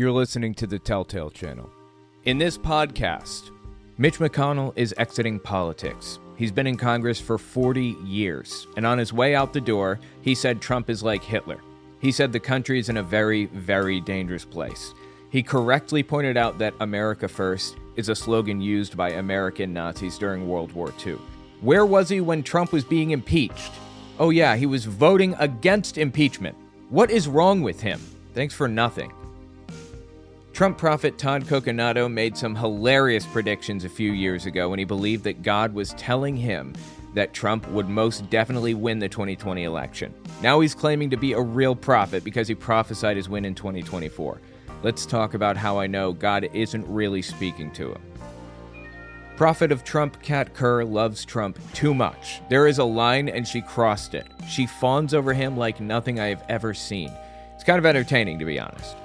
You're listening to the Telltale Channel. In this podcast, Mitch McConnell is exiting politics. He's been in Congress for 40 years, and on his way out the door, he said Trump is like Hitler. He said the country is in a very, very dangerous place. He correctly pointed out that America First is a slogan used by American Nazis during World War II. Where was he when Trump was being impeached? Oh yeah, he was voting against impeachment. What is wrong with him? Thanks for nothing. Trump prophet Todd Coconato made some hilarious predictions a few years ago when he believed that God was telling him that Trump would most definitely win the 2020 election. Now he's claiming to be a real prophet because he prophesied his win in 2024. Let's talk about how I know God isn't really speaking to him. Prophet of Trump Kat Kerr loves Trump too much. There is a line and she crossed it. She fawns over him like nothing I have ever seen. It's kind of entertaining, to be honest.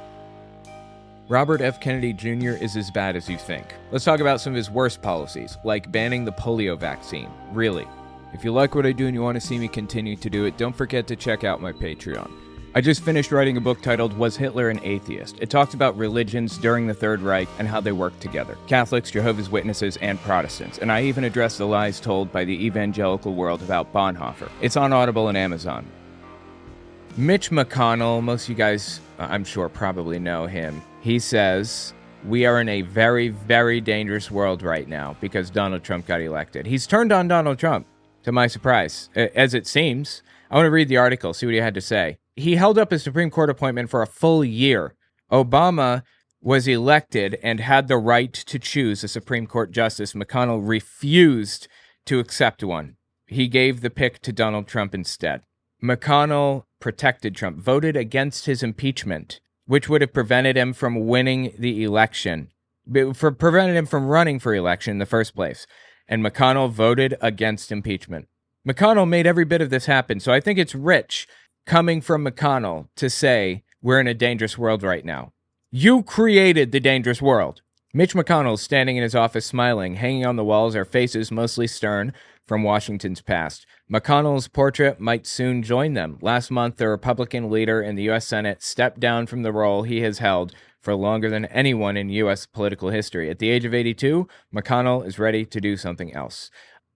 Robert F. Kennedy Jr. is as bad as you think. Let's talk about some of his worst policies, like banning the polio vaccine. Really. If you like what I do and you want to see me continue to do it, don't forget to check out my Patreon. I just finished writing a book titled Was Hitler an Atheist? It talks about religions during the Third Reich and how they work together. Catholics, Jehovah's Witnesses, and Protestants. And I even address the lies told by the evangelical world about Bonhoeffer. It's on Audible and Amazon. Mitch McConnell, most of you guys, I'm sure, probably know him. He says, we are in a very, very dangerous world right now because Donald Trump got elected. He's turned on Donald Trump, to my surprise, as it seems. I want to read the article, see what he had to say. He held up his Supreme Court appointment for a full year. Obama was elected and had the right to choose a Supreme Court justice. McConnell refused to accept one. He gave the pick to Donald Trump instead. McConnell protected Trump, voted against his impeachment, which would have prevented him from winning the election, prevented him from running for election in the first place. And McConnell voted against impeachment. McConnell made every bit of this happen, so I think it's rich coming from McConnell to say we're in a dangerous world right now. You created the dangerous world. Mitch McConnell is standing in his office smiling. Hanging on the walls are faces mostly stern from Washington's past. McConnell's portrait might soon join them. Last month, the Republican leader in the U.S. Senate stepped down from the role he has held for longer than anyone in U.S. political history. At the age of 82, McConnell is ready to do something else.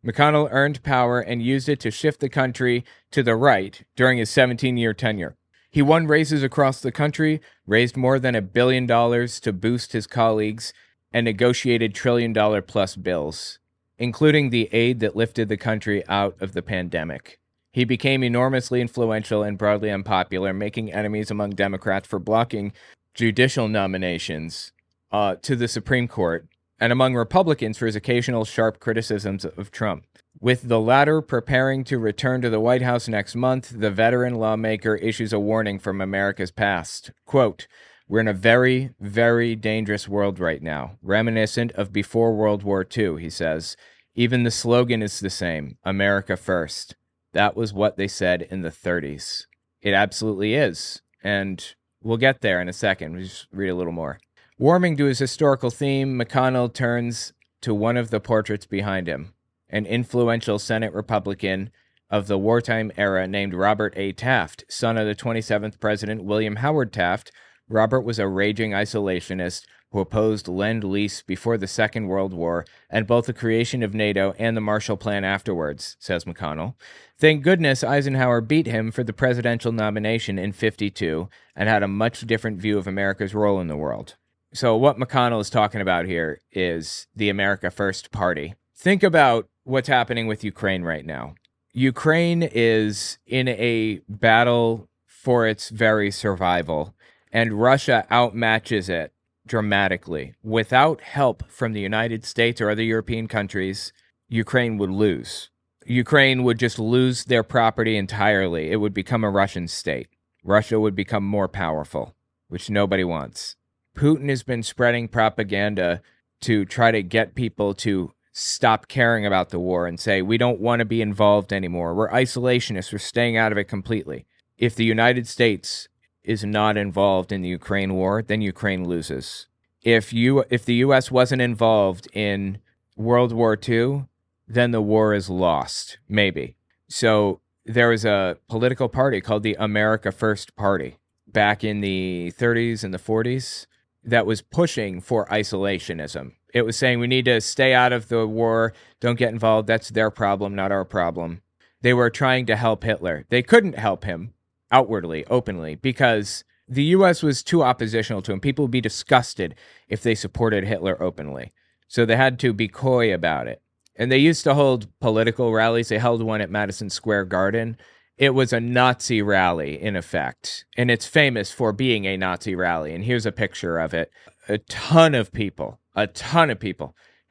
McConnell earned power and used it to shift the country to the right during his 17-year tenure. He won races across the country, raised more than $1 billion to boost his colleagues, and negotiated trillion-dollar-plus bills, including the aid that lifted the country out of the pandemic. He became enormously influential and broadly unpopular, making enemies among Democrats for blocking judicial nominations to the Supreme Court, and among Republicans for his occasional sharp criticisms of Trump. With the latter preparing to return to the White House next month, the veteran lawmaker issues a warning from America's past. Quote, we're in a very, very dangerous world right now, reminiscent of before World War II, he says. Even the slogan is the same, America First. That was what they said in the 30s. It absolutely is, and we'll get there in a second. We'll just read a little more. Warming to his historical theme, McConnell turns to one of the portraits behind him, an influential Senate Republican of the wartime era named Robert A. Taft, son of the 27th President William Howard Taft. Robert was a raging isolationist who opposed Lend-Lease before the Second World War and both the creation of NATO and the Marshall Plan afterwards, says McConnell. Thank goodness Eisenhower beat him for the presidential nomination in '52 and had a much different view of America's role in the world. So what McConnell is talking about here is the America First Party. Think about what's happening with Ukraine right now. Ukraine is in a battle for its very survival, and Russia outmatches it dramatically. Without help from the United States or other European countries, Ukraine would lose. Ukraine would just lose their property entirely. It would become a Russian state. Russia would become more powerful, which nobody wants. Putin has been spreading propaganda to try to get people to stop caring about the war and say, we don't want to be involved anymore. We're isolationists. We're staying out of it completely. If the United States is not involved in the Ukraine war, then Ukraine loses. If the U.S. wasn't involved in World War II, then the war is lost, maybe. So there was a political party called the America First Party back in the 30s and the 40s. that was pushing for isolationism. It was saying we need to stay out of the war, don't get involved, that's their problem, not our problem. They were trying to help Hitler. They couldn't help him outwardly, openly, because the U.S. was too oppositional to him. People would be disgusted if they supported Hitler openly. So they had to be coy about it. And they used to hold political rallies. They held one at Madison Square Garden. It was a Nazi rally, in effect. And it's famous for being a Nazi rally. And here's a picture of it. A ton of people.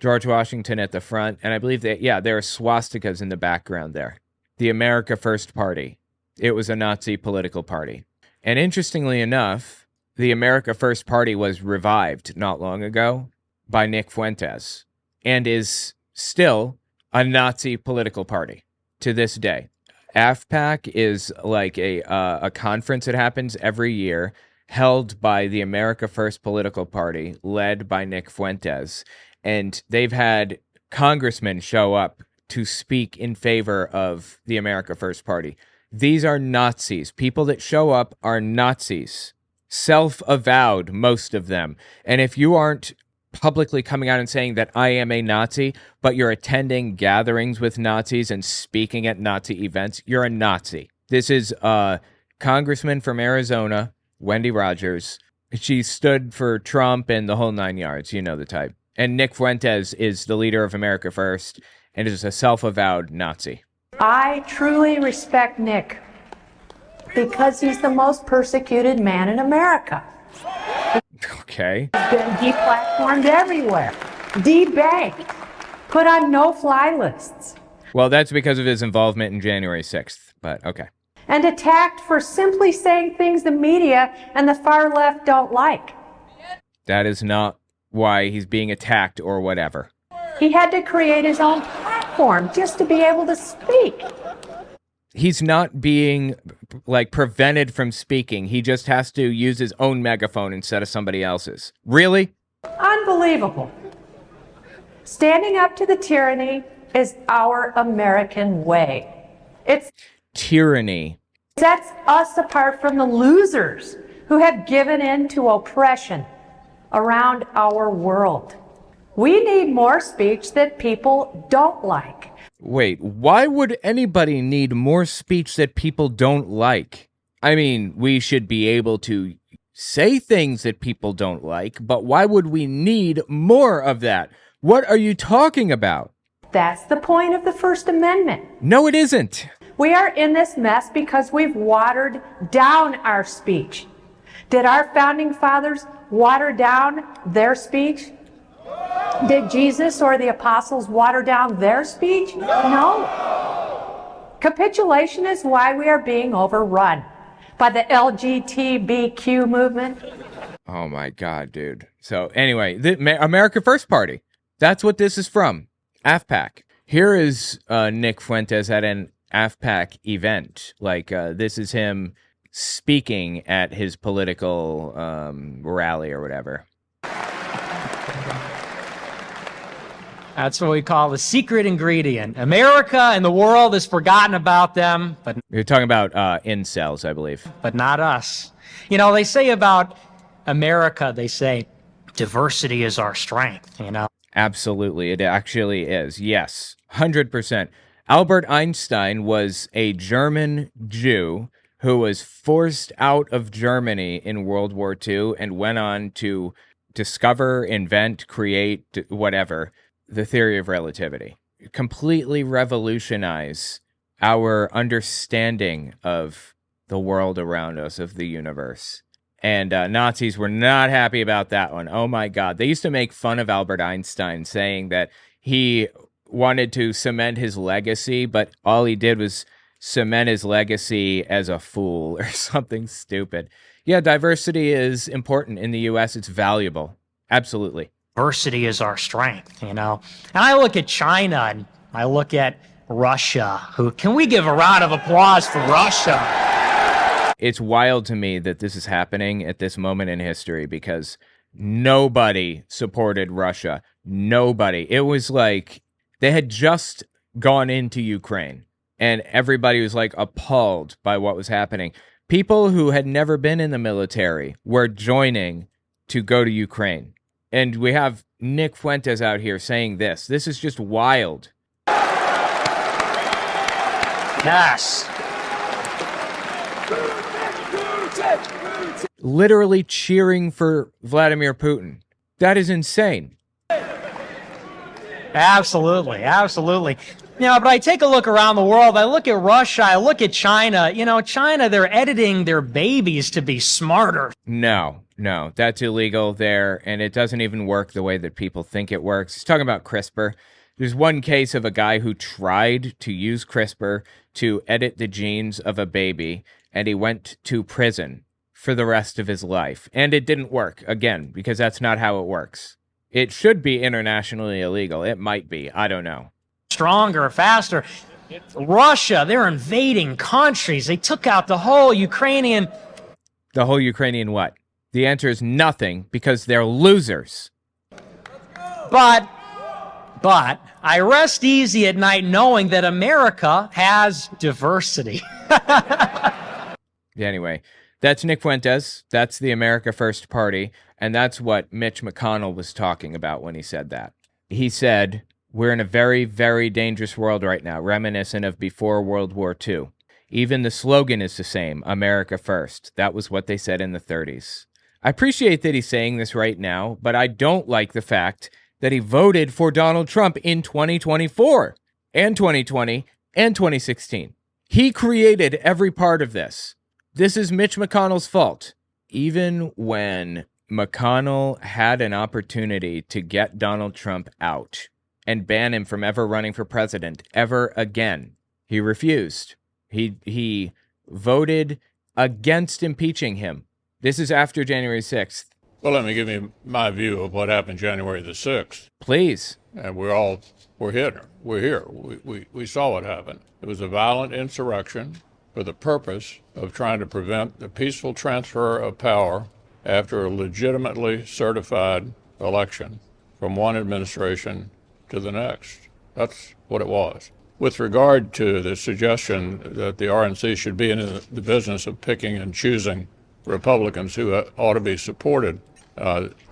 George Washington at the front. And I believe that, there are swastikas in the background there. The America First Party. It was a Nazi political party. And interestingly enough, the America First Party was revived not long ago by Nick Fuentes and is still a Nazi political party to this day. AFPAC is like a conference that happens every year held by the America First political party led by Nick Fuentes. And they've had congressmen show up to speak in favor of the America First Party. These are Nazis. People that show up are Nazis. Self-avowed, most of them. And if you aren't publicly coming out and saying that I am a Nazi, but you're attending gatherings with Nazis and speaking at Nazi events, you're a Nazi. This is a congressman from Arizona, Wendy Rogers. She stood for Trump and the whole 9 yards. You know the type. And Nick Fuentes is the leader of America First and is a self-avowed Nazi. I truly respect Nick because he's the most persecuted man in America. Okay. He's been deplatformed everywhere, debanked, put on no-fly lists. Well, that's because of his involvement in January 6th, but okay. And attacked for simply saying things the media and the far left don't like. That is not why he's being attacked or whatever. He had to create his own platform just to be able to speak. He's not being, prevented from speaking. He just has to use his own megaphone instead of somebody else's. Really? Unbelievable. Standing up to the tyranny is our American way. It's tyranny. Sets us apart from the losers who have given in to oppression around our world. We need more speech that people don't like. Wait, why would anybody need more speech that people don't like? I mean, we should be able to say things that people don't like, but why would we need more of that? What are you talking about? That's the point of the First Amendment. No, it isn't. We are in this mess because we've watered down our speech. Did our founding fathers water down their speech? Did Jesus or the apostles water down their speech? No. Capitulation is why we are being overrun by the LGBTQ movement. Oh my God, dude. So anyway, the America First Party. That's what this is from. AFPAC. Here is Nick Fuentes at an AFPAC event. This is him speaking at his political rally or whatever. That's what we call the secret ingredient. America and the world has forgotten about them, but you're talking about incels, I believe. But not us. You know, they say about America, they say diversity is our strength, you know. Absolutely. It actually is. Yes. 100%. Albert Einstein was a German Jew who was forced out of Germany in World War II and went on to discover, invent, create, whatever, the theory of relativity. Completely revolutionize our understanding of the world around us, of the universe. And Nazis were not happy about that one. Oh my God. They used to make fun of Albert Einstein, saying that he wanted to cement his legacy, but all he did was cement his legacy as a fool or something stupid. Yeah, diversity is important in the U.S. It's valuable. Absolutely. Diversity is our strength, you know. And I look at China and I look at Russia. Can we give a round of applause for Russia? It's wild to me that this is happening at this moment in history because nobody supported Russia. Nobody. It was like they had just gone into Ukraine and everybody was appalled by what was happening. People who had never been in the military were joining to go to Ukraine. And we have Nick Fuentes out here saying this. This is just wild. Yes. Literally cheering for Vladimir Putin. That is insane. Absolutely, absolutely. But I take a look around the world. I look at Russia. I look at China. China, they're editing their babies to be smarter. No, that's illegal there, and it doesn't even work the way that people think it works. He's talking about CRISPR. There's one case of a guy who tried to use CRISPR to edit the genes of a baby, and he went to prison for the rest of his life. And it didn't work, again, because that's not how it works. It should be internationally illegal. It might be. I don't know. Stronger, faster. Russia, they're invading countries. They took out the whole Ukrainian... The whole Ukrainian what? The answer is nothing, because they're losers. But I rest easy at night knowing that America has diversity. Anyway, that's Nick Fuentes. That's the America First Party. And that's what Mitch McConnell was talking about when he said that. He said, we're in a very, very dangerous world right now, reminiscent of before World War II. Even the slogan is the same, America First. That was what they said in the 30s. I appreciate that he's saying this right now, but I don't like the fact that he voted for Donald Trump in 2024 and 2020 and 2016. He created every part of this. This is Mitch McConnell's fault. Even when McConnell had an opportunity to get Donald Trump out and ban him from ever running for president ever again, he refused. He voted against impeaching him. This is after January 6th. Well, let me give you my view of what happened January the 6th. Please. And we're here. We saw what happened. It was a violent insurrection for the purpose of trying to prevent the peaceful transfer of power after a legitimately certified election from one administration to the next. That's what it was. With regard to the suggestion that the RNC should be in the business of picking and choosing Republicans who ought to be supported,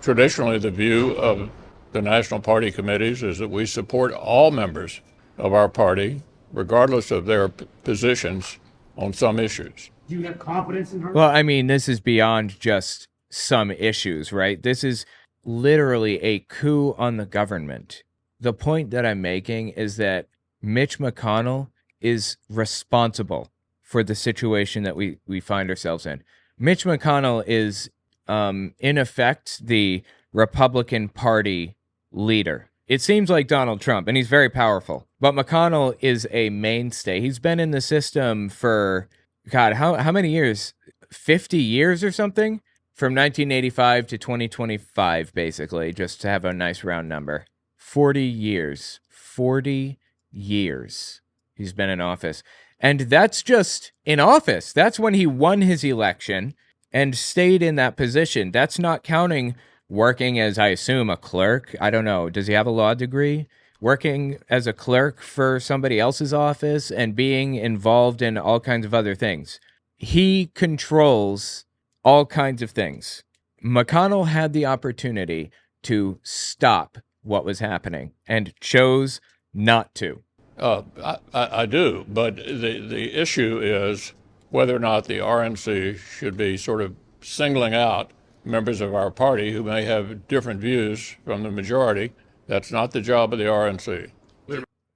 traditionally the view of the National Party committees is that we support all members of our party, regardless of their positions on some issues. Do you have confidence in her? Well, I mean, this is beyond just some issues, right? This is literally a coup on the government. The point that I'm making is that Mitch McConnell is responsible for the situation that we find ourselves in. Mitch McConnell is, in effect, the Republican Party leader. It seems like Donald Trump, and he's very powerful. But McConnell is a mainstay. He's been in the system for, God, how many years? 50 years or something? From 1985 to 2025, basically, just to have a nice round number. 40 years. 40 years he's been in office. And that's just in office. That's when he won his election and stayed in that position. That's not counting working as, I assume, a clerk. I don't know. Does he have a law degree? Working as a clerk for somebody else's office and being involved in all kinds of other things. He controls all kinds of things. McConnell had the opportunity to stop what was happening and chose not to. I do, but the issue is whether or not the RNC should be sort of singling out members of our party who may have different views from the majority. That's not the job of the RNC.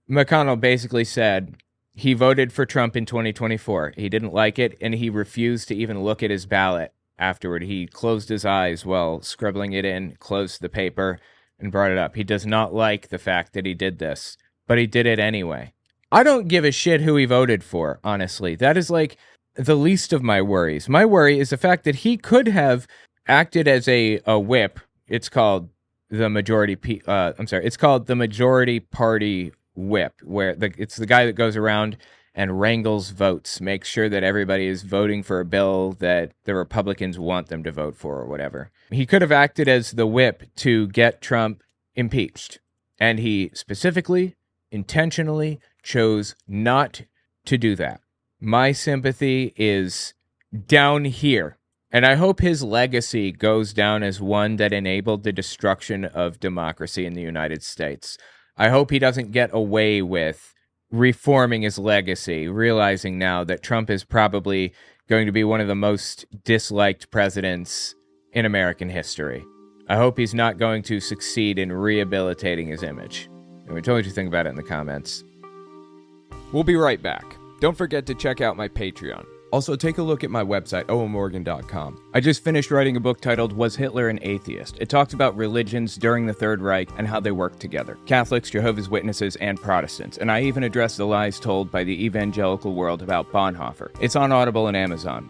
McConnell basically said he voted for Trump in 2024. He didn't like it, and he refused to even look at his ballot afterward. He closed his eyes while scribbling it in, closed the paper, and brought it up. He does not like the fact that he did this, but he did it anyway. I don't give a shit who he voted for, honestly. That is like the least of my worries. My worry is the fact that he could have acted as a whip. It's called the majority. It's called the majority party whip, where it's the guy that goes around and wrangles votes, makes sure that everybody is voting for a bill that the Republicans want them to vote for or whatever. He could have acted as the whip to get Trump impeached, and he specifically, intentionally chose not to do that. My sympathy is down here And I hope his legacy goes down as one that enabled the destruction of democracy in the United States. I hope he doesn't get away with reforming his legacy, realizing now that Trump is probably going to be one of the most disliked presidents in American history. I hope he's not going to succeed in rehabilitating his image. And tell me what you think about it in the comments. We'll be right back. Don't forget to check out my Patreon. Also, take a look at my website, owenmorgan.com. I just finished writing a book titled Was Hitler an Atheist? It talks about religions during the Third Reich and how they work together. Catholics, Jehovah's Witnesses, and Protestants. And I even address the lies told by the evangelical world about Bonhoeffer. It's on Audible and Amazon.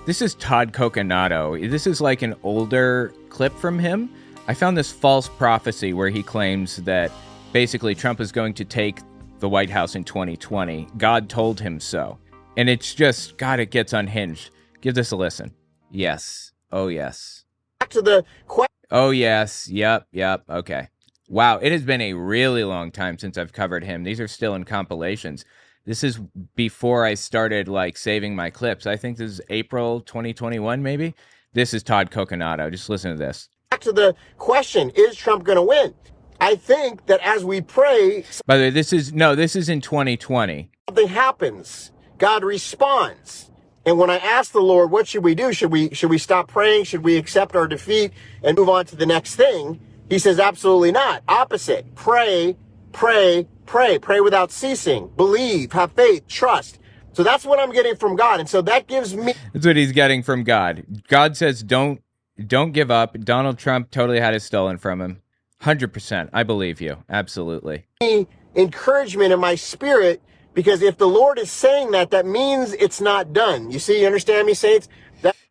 This is Todd Coconato. This is like an older clip from him. I found this false prophecy where he claims that basically Trump is going to take the White House in 2020. God told him so. And it's just, God, it gets unhinged. Give this a listen. Yes. Oh, yes. Back to the question. Oh, yes. Yep. Okay. Wow. It has been a really long time since I've covered him. These are still in compilations. This is before I started saving my clips. I think this is April 2021, maybe. This is Todd Coconato. Just listen to this. Back to the question, is Trump going to win? I think that as we pray, by the way, this is in 2020. Something happens. God responds. And when I asked the Lord, what should we do? Should we stop praying? Should we accept our defeat and move on to the next thing? He says, absolutely not. Opposite. Pray, pray, pray. Pray without ceasing. Believe, have faith, trust. So that's what I'm getting from God. And so that gives me... That's what he's getting from God. God says, don't give up. Donald Trump totally had it stolen from him. 100%. I believe you. Absolutely. Encouragement in my spirit, because if the Lord is saying that, that means it's not done. You understand me, saints?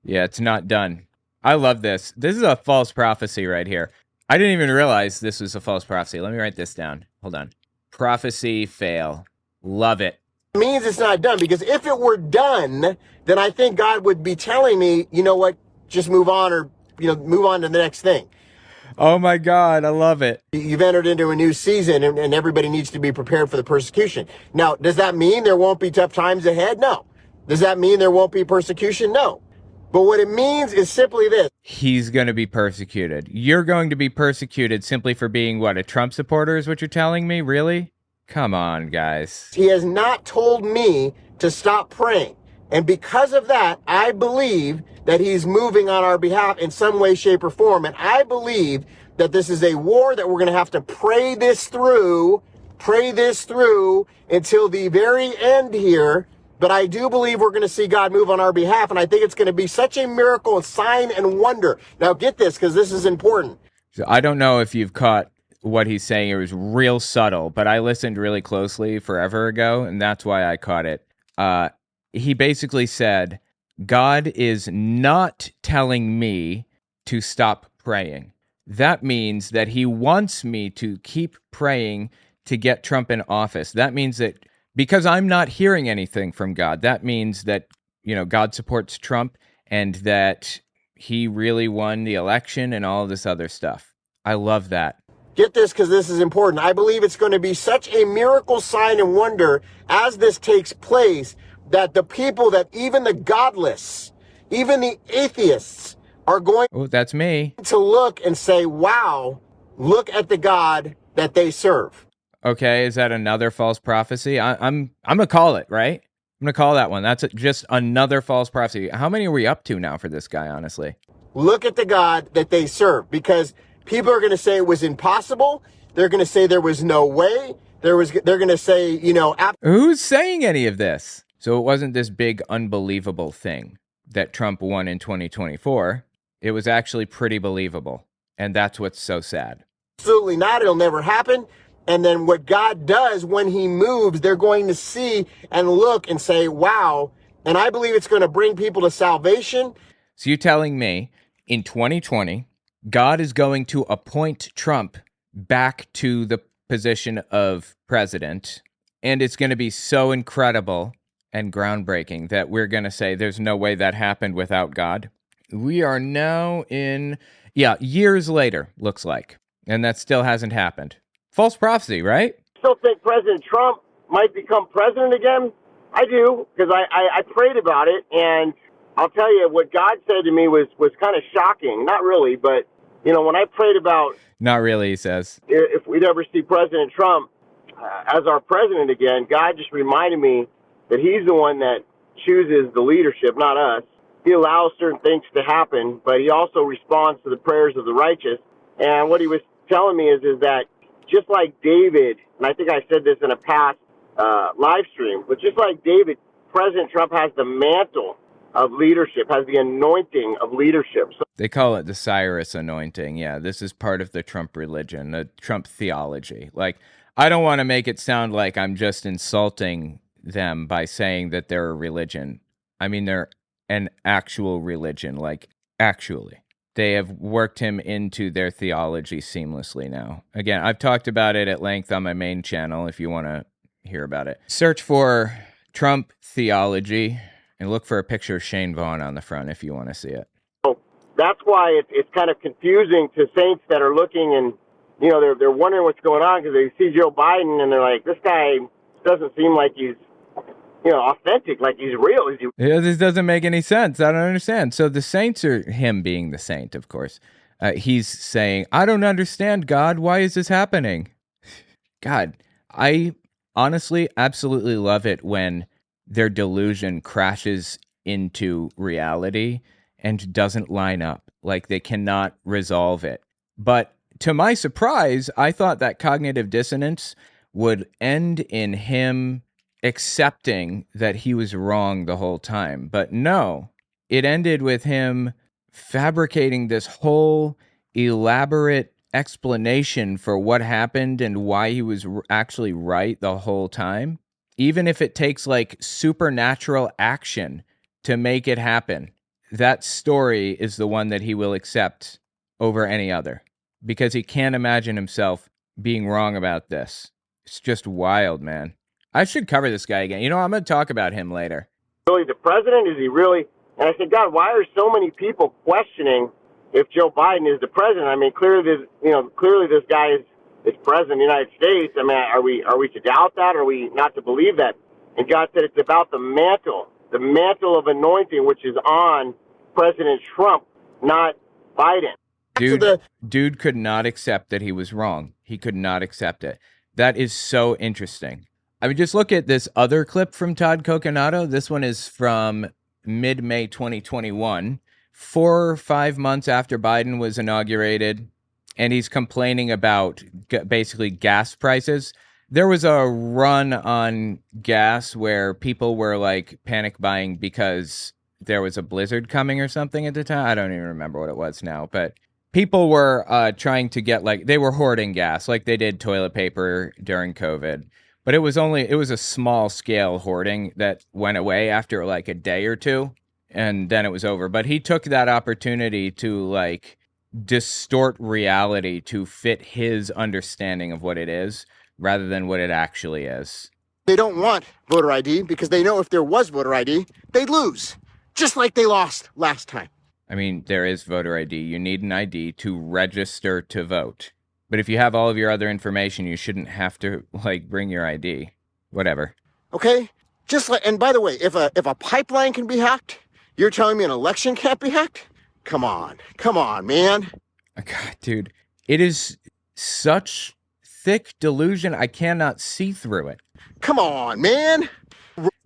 Yeah, it's not done. I love this. This is a false prophecy right here. I didn't even realize this was a false prophecy. Let me write this down. Hold on. Prophecy fail. Love it. It means it's not done, because if it were done, then I think God would be telling me, you know what, just move on, or, move on to the next thing. Oh my God, I love it. You've entered into a new season, and everybody needs to be prepared for the persecution. Now, does that mean there won't be tough times ahead? No. Does that mean there won't be persecution? No. But what it means is simply this. He's going to be persecuted. You're going to be persecuted simply for being, what, a Trump supporter is what you're telling me? Really? Come on, guys. He has not told me to stop praying. And because of that, I believe that he's moving on our behalf in some way, shape, or form. And I believe that this is a war that we're going to have to pray this through until the very end here. But I do believe we're going to see God move on our behalf. And I think it's going to be such a miracle, sign, and wonder. Now get this, because this is important. So I don't know if you've caught what he's saying. It was real subtle, but I listened really closely forever ago, and that's why I caught it. He basically said, God is not telling me to stop praying. That means that he wants me to keep praying to get Trump in office. That means that because I'm not hearing anything from God, that means that, God supports Trump and that he really won the election and all of this other stuff. I love that. Get this, because this is important. I believe it's going to be such a miracle, sign, and wonder as this takes place, that the people, that even the godless, even the atheists are going that's me. To look and say, wow, look at the God that they serve. Okay, is that another false prophecy? I'm gonna call it, right? I'm gonna call that one. That's just another false prophecy. How many are we up to now for this guy, honestly? Look at the God that they serve, because people are going to say it was impossible. They're going to say there was no way. They're going to say, who's saying any of this? So it wasn't this big unbelievable thing that Trump won in 2024. It was actually pretty believable. And that's what's so sad. Absolutely not. It'll never happen. And then what God does when he moves, they're going to see and look and say, wow. And I believe it's going to bring people to salvation. So you're telling me in 2020, God is going to appoint Trump back to the position of president, and it's going to be so incredible and groundbreaking that we're going to say there's no way that happened without God. We are now in, years later, looks like, and that still hasn't happened. False prophecy, right? I still think President Trump might become president again. I do, because I prayed about it, and I'll tell you what God said to me was kind of shocking. Not really, but when I prayed about Not really, he says. if we'd ever see President Trump as our president again, God just reminded me that he's the one that chooses the leadership, not us. He allows certain things to happen, but he also responds to the prayers of the righteous. And what he was telling me is that just like David, and I think I said this in a past live stream, but just like David, President Trump has the mantle of leadership, has the anointing of leadership. So They call it the Cyrus anointing. Yeah, this is part of the Trump religion, the Trump theology. Like, I don't want to make it sound like I'm just insulting them by saying that they're a religion. I mean, they're an actual religion, like, actually. They have worked him into their theology seamlessly now. Again, I've talked about it at length on my main channel if you want to hear about it. Search for Trump theology and look for a picture of Shane Vaughn on the front if you want to see it. that's why it's kind of confusing to saints that are looking and, they're wondering what's going on because they see Joe Biden and they're like, this guy doesn't seem like he's, authentic, like he's real. Is he? Yeah, this doesn't make any sense. I don't understand. So the saints are him being the saint, of course. He's saying, I don't understand, God. Why is this happening? God, I honestly absolutely love it when their delusion crashes into reality and doesn't line up. Like they cannot resolve it. But to my surprise, I thought that cognitive dissonance would end in him accepting that he was wrong the whole time. But no, it ended with him fabricating this whole elaborate explanation for what happened and why he was actually right the whole time. Even if it takes like supernatural action to make it happen, that story is the one that he will accept over any other because he can't imagine himself being wrong about this. It's just wild, man. I should cover this guy again. I'm going to talk about him later. Really the president? Is he really? And I said, God, why are so many people questioning if Joe Biden is the president? I mean, clearly this guy is president of the United States. I mean, are we to doubt that? Are we not to believe that? And God said it's about the mantle of anointing, which is on President Trump, not Biden. Dude could not accept that he was wrong. He could not accept it. That is so interesting. I mean, just look at this other clip from Todd Coconato. This one is from mid-May 2021, 4 or 5 months after Biden was inaugurated, and he's complaining about basically gas prices. There was a run on gas where people were like panic buying because there was a blizzard coming or something at the time. I don't even remember what it was now, but people were trying to get they were hoarding gas like they did toilet paper during COVID. But it was a small scale hoarding that went away after like a day or two, and then it was over. But he took that opportunity to distort reality to fit his understanding of what it is rather than what it actually is. They don't want voter ID because they know if there was voter ID, they'd lose, just like they lost last time. I mean, there is voter ID. You need an ID to register to vote. But if you have all of your other information, you shouldn't have to bring your ID. Whatever. Okay? And by the way, if a pipeline can be hacked, you're telling me an election can't be hacked? Come on, man. God, dude, it is such thick delusion. I cannot see through it. Come on, man.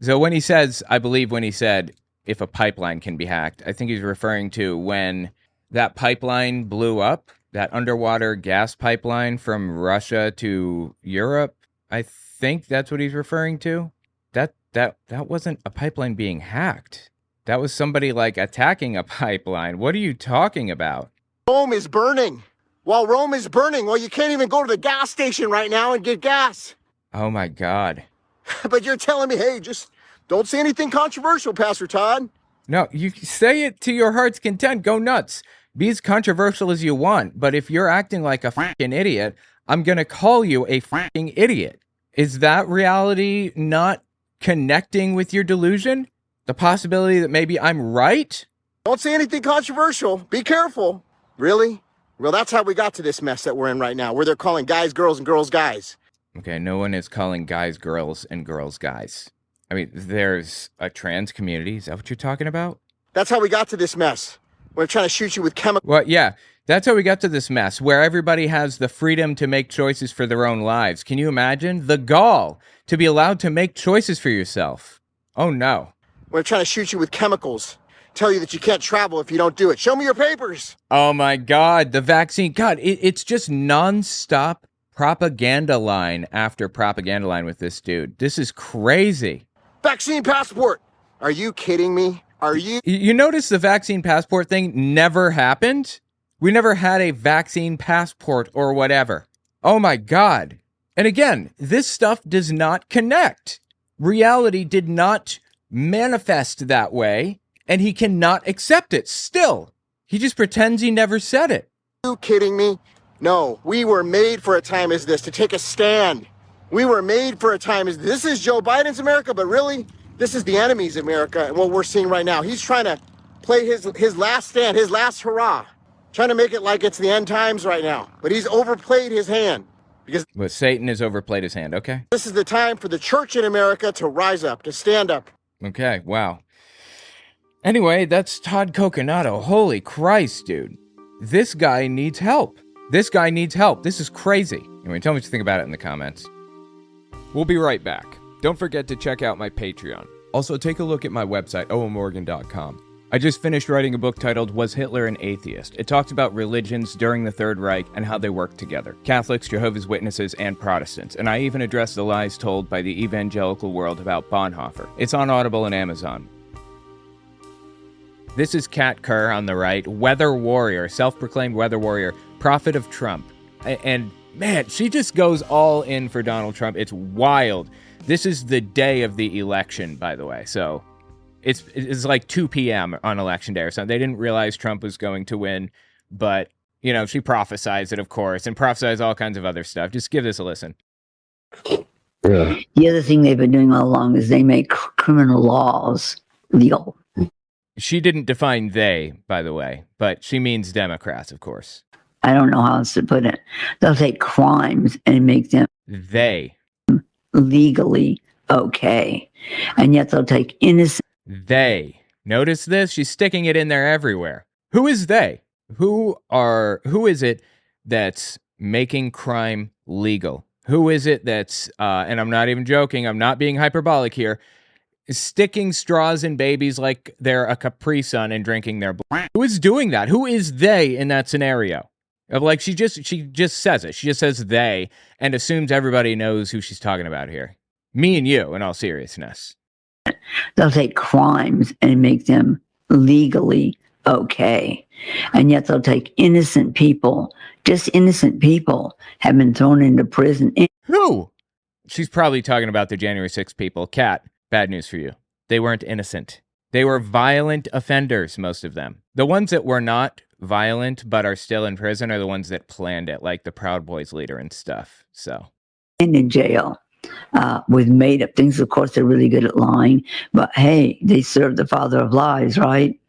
So when he says, I believe when he said, if a pipeline can be hacked, I think he's referring to when that pipeline blew up. That underwater gas pipeline from Russia to Europe, I think that's what he's referring to. That wasn't a pipeline being hacked. That was somebody attacking a pipeline. What are you talking about? Rome is burning. While Rome is burning, you can't even go to the gas station right now and get gas. Oh my God. But you're telling me, hey, just don't say anything controversial, Pastor Todd. No, you say it to your heart's content. Go nuts. Be as controversial as you want, but if you're acting like a fucking idiot, I'm going to call you a fucking idiot. Is that reality not connecting with your delusion? The possibility that maybe I'm right? Don't say anything controversial. Be careful. Really? Well, that's how we got to this mess that we're in right now, where they're calling guys girls and girls guys. Okay, no one is calling guys girls and girls guys. I mean, there's a trans community. Is that what you're talking about? That's how we got to this mess. We're trying to shoot you with chemicals. Well, yeah, that's how we got to this mess where everybody has the freedom to make choices for their own lives. Can you imagine the gall to be allowed to make choices for yourself? Oh, no. We're trying to shoot you with chemicals. Tell you that you can't travel if you don't do it. Show me your papers. Oh, my God. The vaccine. God, it's just nonstop propaganda line after propaganda line with this dude. This is crazy. Vaccine passport. Are you kidding me? Are you? You notice the vaccine passport thing never happened? We never had a vaccine passport or whatever. Oh my God. And again, this stuff does not connect. Reality did not manifest that way, and he cannot accept it still. He just pretends he never said it. Are you kidding me? No, we were made for a time as this, to take a stand. We were made for a time as this. This is Joe Biden's America, but really, this is the enemy's America, and what we're seeing right now. He's trying to play his last stand, his last hurrah, trying to make it like it's the end times right now. But he's overplayed his hand. Because Satan has overplayed his hand, okay? this is the time for the church in America to rise up, to stand up. Okay, wow. Anyway, that's Todd Coconato. Holy Christ, dude. This guy needs help. This guy needs help. This is crazy. Anyway, tell me what you think about it in the comments. We'll be right back. Don't forget to check out my Patreon. Also, take a look at my website, owenmorgan.com. I just finished writing a book titled Was Hitler an Atheist? It talks about religions during the Third Reich and how they work together. Catholics, Jehovah's Witnesses, and Protestants. And I even address the lies told by the evangelical world about Bonhoeffer. It's on Audible and Amazon. This is Kat Kerr on the right, weather warrior, self-proclaimed weather warrior, prophet of Trump. And man, she just goes all in for Donald Trump. It's wild. This is the day of the election, by the way. So it's like 2 p.m. on election day or something. They didn't realize Trump was going to win, but, you know, she prophesies it, of course, and prophesies all kinds of other stuff. Just give this a listen. Yeah. The other thing they've been doing all along is they make criminal laws legal. She didn't define they, by the way, but she means Democrats, of course. I don't know how else to put it. They'll take crimes and make them They. legally okay. And yet they'll take innocent. They. Notice this? She's sticking it in there everywhere. Who is they? Who is it that's making crime legal? Who is it that's, and I'm not even joking, I'm not being hyperbolic here, sticking straws in babies like they're a Capri Sun and drinking their blood? Who is doing that? Who is they in that scenario? Like, she just says it. She just says they and assumes everybody knows who she's talking about here. Me and you, in all seriousness. They'll take crimes and make them legally okay. And yet they'll take innocent people, just innocent people have been thrown into prison. Who? She's probably talking about the January 6th people. Kat, bad news for you. They weren't innocent. They were violent offenders, most of them. The ones that were not violent but are still in prison are the ones that planned it, like the Proud Boys leader and stuff. So, And in jail with made up things. Of course, they're really good at lying, but hey, they serve the father of lies, right?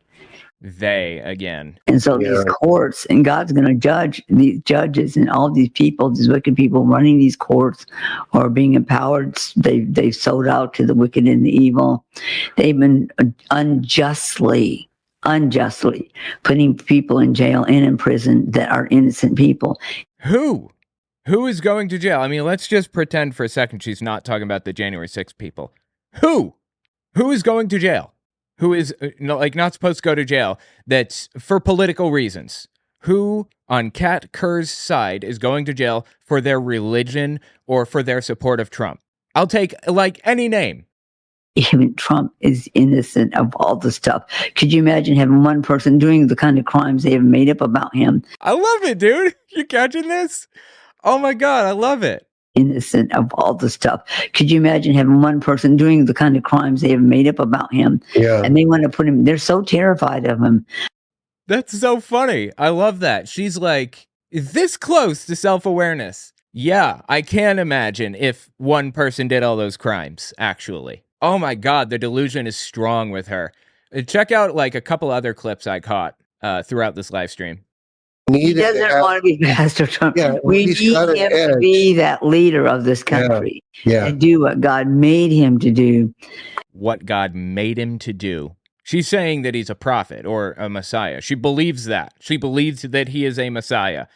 they again. And so these courts, and God's going to judge these judges and all these people, these wicked people running these courts are being empowered. They've sold out to the wicked and the evil. They've been unjustly putting people in jail and in prison that are innocent people. Who is going to jail? I mean, let's just pretend for a second she's not talking about the January 6th people. Who is going to jail? Who is not supposed to go to jail? That's for political reasons. Who on Kat Kerr's side is going to jail for their religion or for their support of Trump? I'll take any name. Even Trump is innocent of all the stuff. Could you imagine having one person doing the kind of crimes they have made up about him? I love it, dude. You catching this? Oh my God, I love it. Innocent of all the stuff. Could you imagine having one person doing the kind of crimes they have made up about him? Yeah. And they want to put him, they're so terrified of him. That's so funny. I love that. She's like this close to self-awareness. Yeah, I can imagine if one person did all those crimes, actually. Oh my God, the delusion is strong with her. Check out a couple other clips I caught throughout this live stream. He doesn't want to be Pastor Trump. Yeah, we need him to be that leader of this country and do what God made him to do. What God made him to do. She's saying that he's a prophet or a Messiah. She believes that. She believes that he is a Messiah.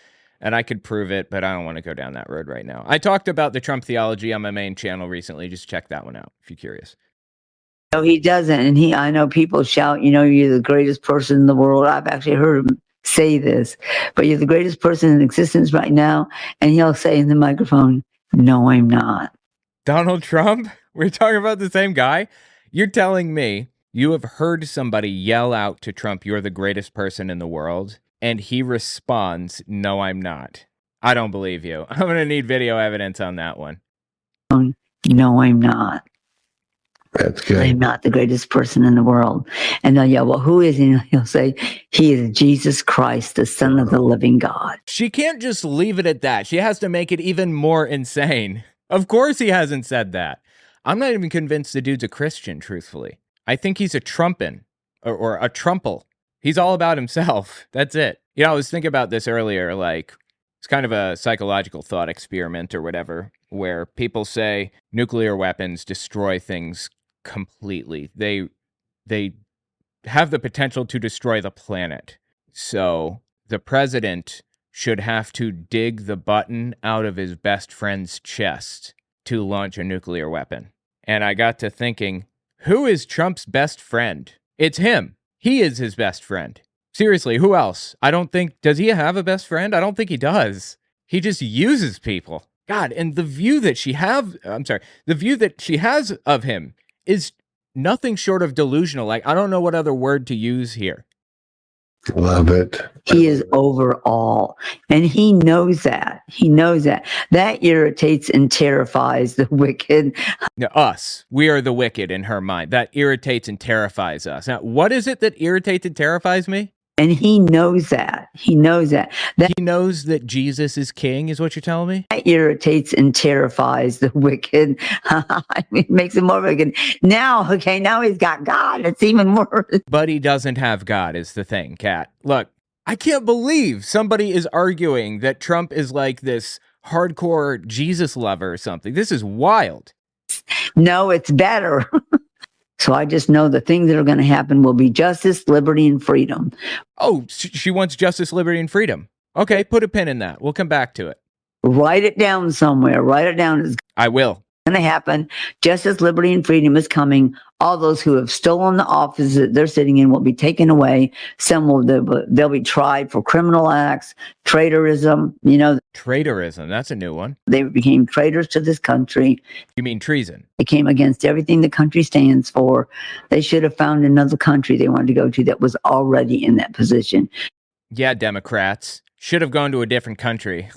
And I could prove it, but I don't want to go down that road right now. I talked about the Trump theology on my main channel recently. Just check that one out if you're curious. No, he doesn't. And I know people shout, you're the greatest person in the world. I've actually heard him say this, but you're the greatest person in existence right now. And he'll say in the microphone, no, I'm not. Donald Trump? We're talking about the same guy? You're telling me you have heard somebody yell out to Trump, you're the greatest person in the world, and he responds, no, I'm not. I don't believe you. I'm going to need video evidence on that one. No, I'm not. That's good. I'm not the greatest person in the world. And they'll yell, well, who is he? He'll say, he is Jesus Christ, the Son of the living God. She can't just leave it at that. She has to make it even more insane. Of course he hasn't said that. I'm not even convinced the dude's a Christian, truthfully. I think he's a Trumpin or a Trumple. He's all about himself. That's it. I was thinking about this earlier, like it's kind of a psychological thought experiment or whatever, where people say nuclear weapons destroy things completely. They have the potential to destroy the planet. So the president should have to dig the button out of his best friend's chest to launch a nuclear weapon. And I got to thinking, who is Trump's best friend? It's him. He is his best friend. Seriously, who else? Does he have a best friend? I don't think he does. He just uses people. God, and the view that she has of him is nothing short of delusional. Like, I don't know what other word to use here. Love it. He is over all. And he knows that. He knows that. That irritates and terrifies the wicked. Now, us. We are the wicked in her mind. That irritates and terrifies us. Now, what is it that irritates and terrifies me? And he knows that. He knows that. He knows that Jesus is king, is what you're telling me? That irritates and terrifies the wicked. It makes him more wicked. Now he's got God. It's even worse. But he doesn't have God, is the thing, Kat. Look, I can't believe somebody is arguing that Trump is like this hardcore Jesus lover or something. This is wild. No, it's better. So I just know the things that are going to happen will be justice, liberty, and freedom. Oh, she wants justice, liberty, and freedom. Okay, put a pin in that. We'll come back to it. Write it down somewhere. Write it down. It's I will. going to happen. Justice, liberty, and freedom is coming. All those who have stolen the office that they're sitting in will be taken away. Some they'll be tried for criminal acts, traitorism. Traitorism. That's a new one. They became traitors to this country. You mean treason? They came against everything the country stands for. They should have found another country they wanted to go to that was already in that position. Yeah, Democrats. Should have gone to a different country.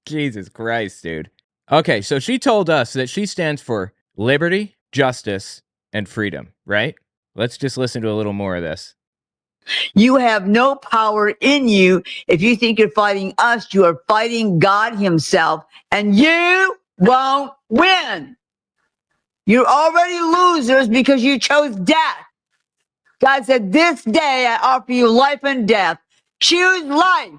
Jesus Christ, dude. Okay, so she told us that she stands for liberty, justice, and freedom, right? Let's just listen to a little more of this. You have no power in you. If you think you're fighting us, you are fighting God himself, and you won't win. You're already losers because you chose death. God said, this day I offer you life and death. Choose life.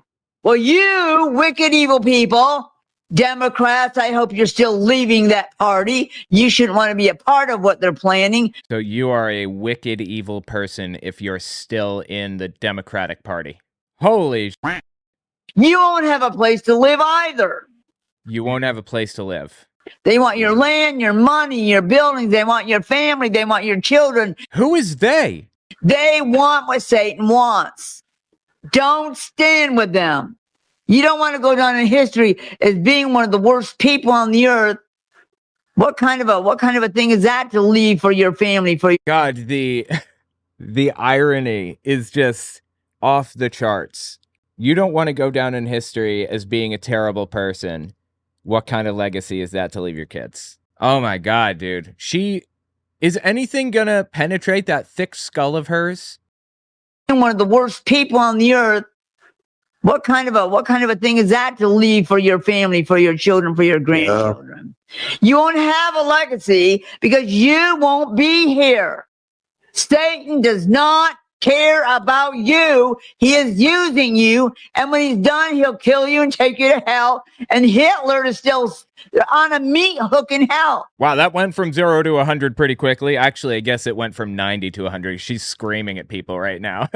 Well, you wicked, evil people, Democrats, I hope you're still leaving that party. You shouldn't want to be a part of what they're planning. So you are a wicked, evil person if you're still in the Democratic Party. Holy shit. You won't have a place to live either. You won't have a place to live. They want your land, your money, your buildings. They want your family. They want your children. Who is they? They want what Satan wants. Don't stand with them. You don't want to go down in history as being one of the worst people on the earth. What kind of a thing is that to leave for your family? God, the irony is just off the charts. You don't want to go down in history as being a terrible person. What kind of legacy is that to leave your kids? Oh my God, dude. Is anything gonna penetrate that thick skull of hers? One of the worst people on the earth. What kind of a thing is that to leave for your family, for your children, for your grandchildren? Yeah. You won't have a legacy because you won't be here. Satan does not care about you. He is using you. And when he's done, he'll kill you and take you to hell. And Hitler is still on a meat hook in hell. Wow, that went from 0 to 100 pretty quickly. Actually, I guess it went from 90 to 100. She's screaming at people right now.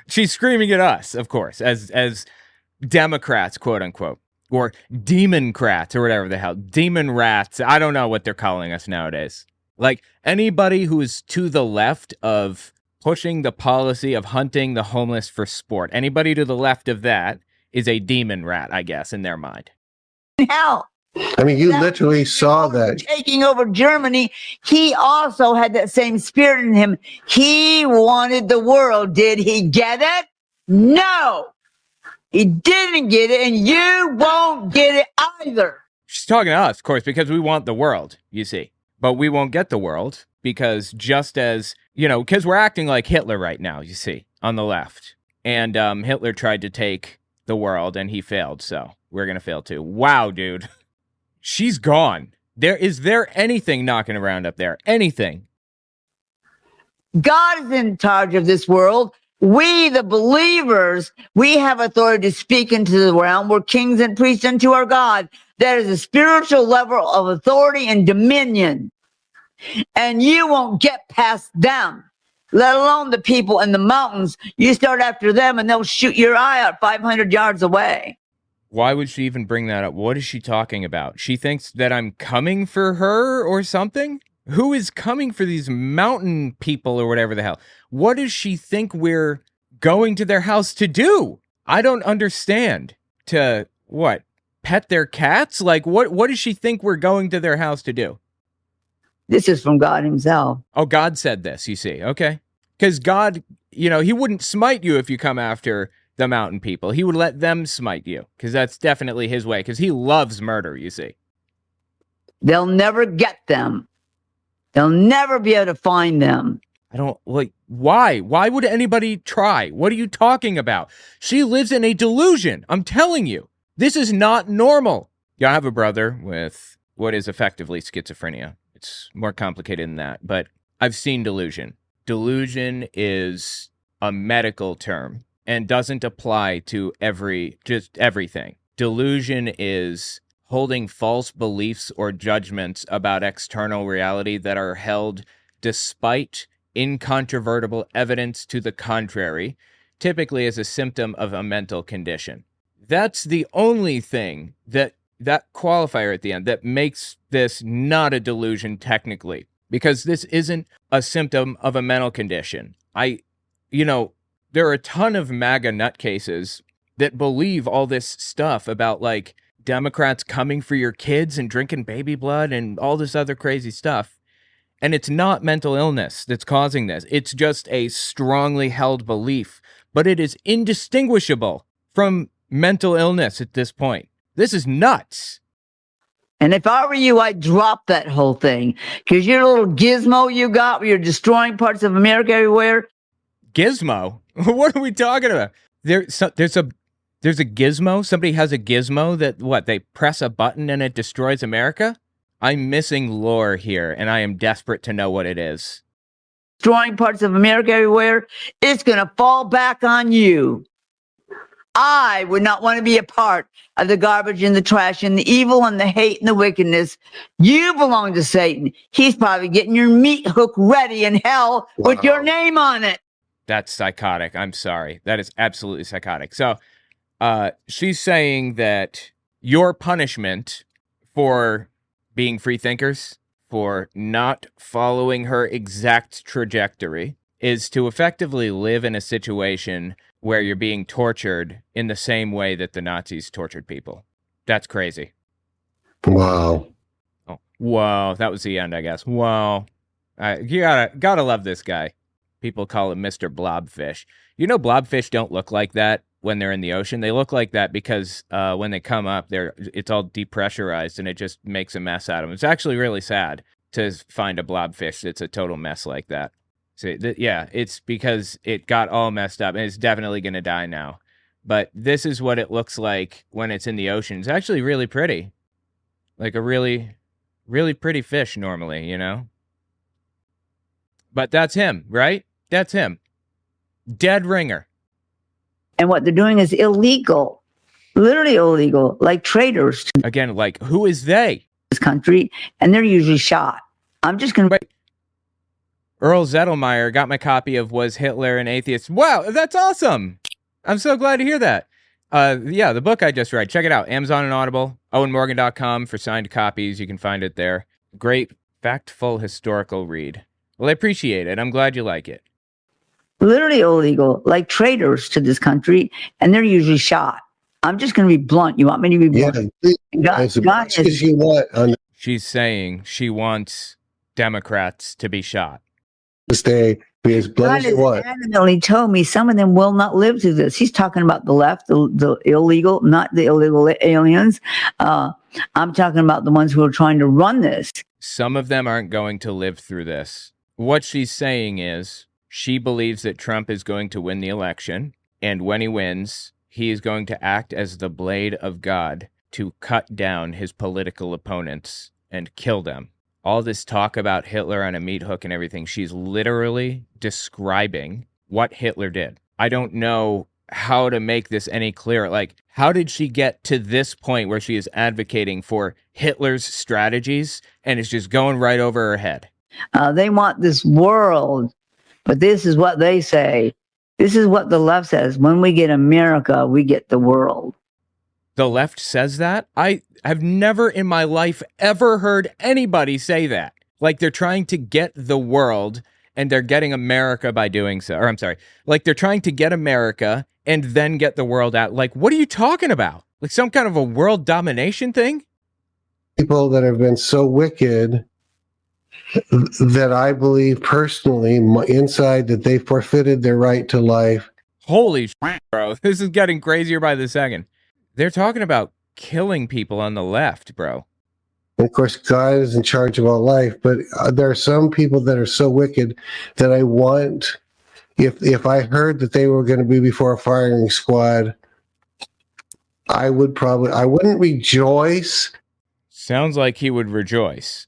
She's screaming at us, of course, as Democrats, quote unquote, or Democrats or whatever the hell. Demon rats. I don't know what they're calling us nowadays. Like anybody who is to the left of pushing the policy of hunting the homeless for sport, anybody to the left of that is a demon rat, I guess, in their mind. Hell. I mean, you literally saw that. Taking over Germany, he also had that same spirit in him. He wanted the world. Did he get it? No. He didn't get it, and you won't get it either. She's talking to us, of course, because we want the world, you see. But we won't get the world because just as, because we're acting like Hitler right now, you see, on the left. And Hitler tried to take the world and he failed, so we're going to fail too. Wow, dude. She's gone. Is there anything knocking around up there? Anything? God is in charge of this world. We, the believers, we have authority to speak into the realm. We're kings and priests unto our God. That is a spiritual level of authority and dominion. And you won't get past them, let alone the people in the mountains. You start after them and they'll shoot your eye out 500 yards away. Why would she even bring that up? What is she talking about? She thinks that I'm coming for her or something? Who is coming for these mountain people or whatever the hell? What does she think we're going to their house to do? I don't understand. To what? Pet their cats? Like, what does she think we're going to their house to do? This is from God himself. Oh, God said this, you see. Okay. Because God, he wouldn't smite you if you come after the mountain people. He would let them smite you because that's definitely his way because he loves murder, you see. They'll never get them. They'll never be able to find them. I don't why? Why would anybody try? What are you talking about? She lives in a delusion. I'm telling you, this is not normal. Yeah, I have a brother with what is effectively schizophrenia. It's more complicated than that, but I've seen delusion. Delusion is a medical term and doesn't apply to just everything. Delusion is holding false beliefs or judgments about external reality that are held despite incontrovertible evidence to the contrary, typically as a symptom of a mental condition. That's the only thing that qualifier at the end that makes this not a delusion technically, because this isn't a symptom of a mental condition. There are a ton of MAGA nutcases that believe all this stuff about like Democrats coming for your kids and drinking baby blood and all this other crazy stuff. And it's not mental illness that's causing this. It's just a strongly held belief, but it is indistinguishable from mental illness at this point. This is nuts. And if I were you, I'd drop that whole thing. Because your little gizmo you got where you're destroying parts of America everywhere. Gizmo? What are we talking about? There's a gizmo? Somebody has a gizmo that, they press a button and it destroys America? I'm missing lore here, and I am desperate to know what it is. Destroying parts of America everywhere. It's going to fall back on you. I would not want to be a part of the garbage and the trash and the evil and the hate and the wickedness. You belong to Satan. He's probably getting your meat hook ready in hell with your name on it. That's psychotic. I'm sorry. That is absolutely psychotic. So she's saying that your punishment for being free thinkers, for not following her exact trajectory, is to effectively live in a situation where you're being tortured in the same way that the Nazis tortured people. That's crazy. Wow. Oh, whoa. That was the end, I guess. Whoa. You gotta love this guy. People call him Mr. Blobfish. Blobfish don't look like that when they're in the ocean. They look like that because when they come up, it's all depressurized and it just makes a mess out of them. It's actually really sad to find a blobfish that's a total mess like that. So, it's because it got all messed up and it's definitely going to die now. But this is what it looks like when it's in the ocean. It's actually really pretty. Like a really, really pretty fish normally, But that's him, right? That's him. Dead ringer. And what they're doing is illegal, literally illegal, like traitors to Again, like, who is they? this country, and they're usually shot. I'm just going to... Earl Zettelmeyer got my copy of Was Hitler an Atheist? Wow, that's awesome. I'm so glad to hear that. Yeah, the book I just read, check it out. Amazon and Audible, owenmorgan.com for signed copies. You can find it there. Great, factful, historical read. Well, I appreciate it. I'm glad you like it. Literally illegal, like traitors to this country, and they're usually shot. I'm just going to be blunt. You want me to be blunt? Yeah, as much as you want on She's saying she wants Democrats to be shot. this day, be as blunt God as you want. has adamantly told me some of them will not live through this. He's talking about the left, the illegal, not the illegal aliens. I'm talking about the ones who are trying to run this. Some of them aren't going to live through this. What she's saying is she believes that Trump is going to win the election, and when he wins, he is going to act as the blade of God to cut down his political opponents and kill them. All this talk about Hitler on a meat hook and everything, she's literally describing what Hitler did. I don't know how to make this any clearer. Like, how did she get to this point where she is advocating for Hitler's strategies and it's just going right over her head? They want this world, but this is what they say. This is what the left says. When we get America, we get the world. The left says that? I have never in my life ever heard anybody say that. Like they're trying to get the world and they're getting America by doing so. Or I'm sorry, like they're trying to get America and then get the world out. Like, what are you talking about? Like some kind of a world domination thing? People that have been so wicked that I believe personally inside that they forfeited their right to life. Holy shit, bro. This is getting crazier by the second. They're talking about killing people on the left, bro. And of course, God is in charge of all life, but there are some people that are so wicked that I want, if I heard that they were going to be before a firing squad, I wouldn't rejoice. Sounds like he would rejoice.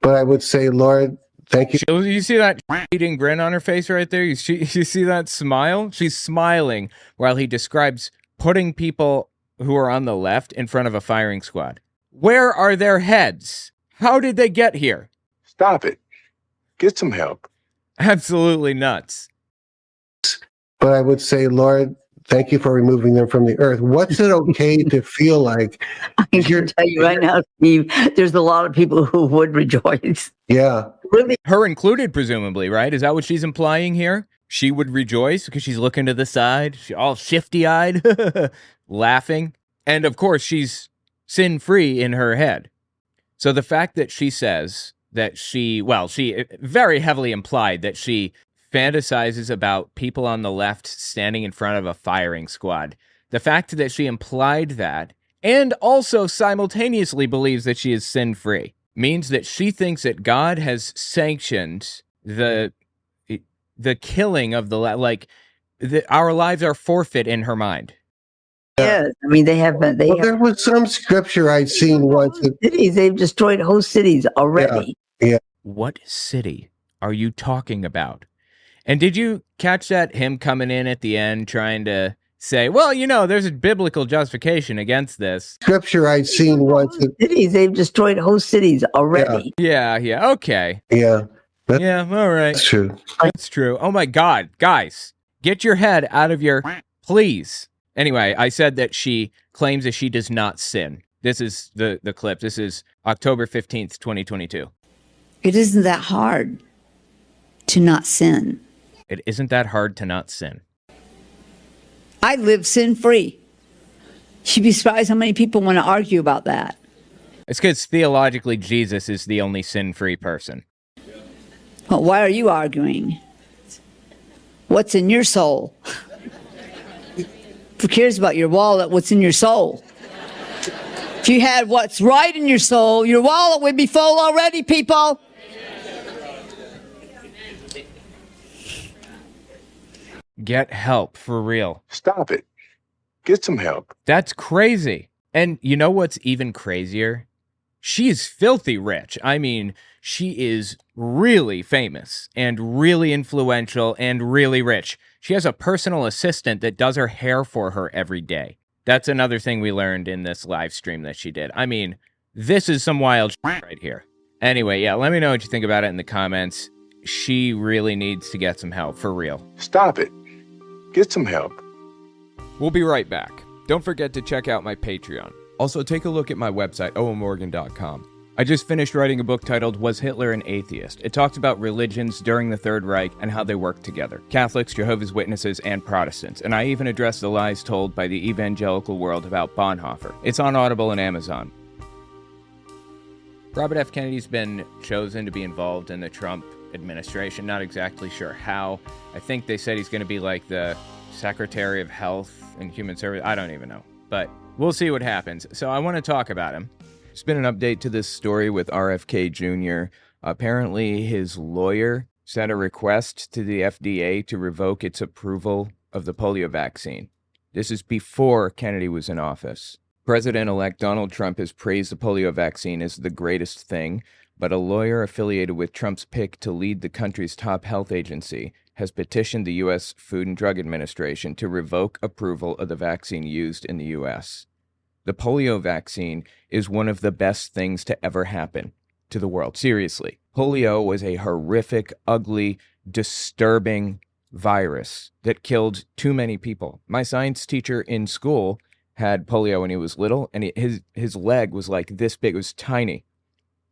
But I would say, Lord, thank you. You see that eating grin on her face right there? You see that smile? She's smiling while he describes putting people who are on the left in front of a firing squad. Where are their heads? How did they get here? Stop it. Get some help. Absolutely nuts. But I would say, Lord, thank you for removing them from the earth. What's it okay to feel like? I can tell you right now, Steve, there's a lot of people who would rejoice. Yeah. Really? Her included, presumably, right? Is that what she's implying here? She would rejoice because she's looking to the side, all shifty-eyed, laughing. And of course, she's sin-free in her head. So the fact that she says that she very heavily implied that she fantasizes about people on the left standing in front of a firing squad. The fact that she implied that and also simultaneously believes that she is sin-free means that she thinks that God has sanctioned the killing of the left. Like, our lives are forfeit in her mind. Yes, I mean there was some scripture I'd seen once. Cities, they've destroyed whole cities already. Yeah. What city are you talking about? And did you catch that, him coming in at the end trying to say, well, there's a biblical justification against this. Scripture I'd seen once. Cities, they've destroyed whole cities already. Yeah, okay. Yeah. Yeah, all right. That's true. That's true. Oh my God, guys, get your head out of your, please. Anyway, I said that she claims that she does not sin. This is the clip. This is October 15th, 2022. It isn't that hard to not sin. It isn't that hard to not sin. I live sin-free. You'd be surprised how many people want to argue about that. It's because theologically Jesus is the only sin-free person. Well, why are you arguing? What's in your soul? Who cares about your wallet? What's in your soul? If you had what's right in your soul, your wallet would be full already, people. Get help, for real. Stop it. Get some help. That's crazy. And you know what's even crazier? She is filthy rich. I mean, she is really famous and really influential and really rich. She has a personal assistant that does her hair for her every day. That's another thing we learned in this live stream that she did. I mean, this is some wild shit right here. Anyway, yeah, let me know what you think about it in the comments. She really needs to get some help, for real. Stop it. Get some help. We'll be right back. Don't forget to check out my Patreon. Also, take a look at my website, owenmorgan.com. I just finished writing a book titled Was Hitler an Atheist? It talks about religions during the Third Reich and how they work together. Catholics, Jehovah's Witnesses, and Protestants. And I even address the lies told by the evangelical world about Bonhoeffer. It's on Audible and Amazon. Robert F. Kennedy's been chosen to be involved in the Trump administration. Not exactly sure how. I think they said he's going to be like the Secretary of Health and Human Services. I don't even know. But we'll see what happens. So I want to talk about him. There's been an update to this story with RFK Jr. Apparently, his lawyer sent a request to the FDA to revoke its approval of the polio vaccine. This is before Kennedy was in office. President-elect Donald Trump has praised the polio vaccine as the greatest thing, but a lawyer affiliated with Trump's pick to lead the country's top health agency has petitioned the U.S. Food and Drug Administration to revoke approval of the vaccine used in the U.S. The polio vaccine is one of the best things to ever happen to the world. Seriously. Polio was a horrific, ugly, disturbing virus that killed too many people. My science teacher in school had polio when he was little, and his leg was like this big. It was tiny.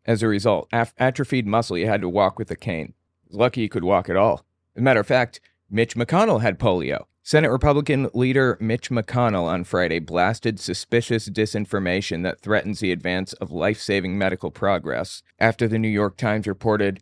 As a result, atrophied muscle, he had to walk with a cane. Lucky he could walk at all. As a matter of fact, Mitch McConnell had polio. Senate Republican leader Mitch McConnell on Friday blasted suspicious disinformation that threatens the advance of life-saving medical progress after the New York Times reported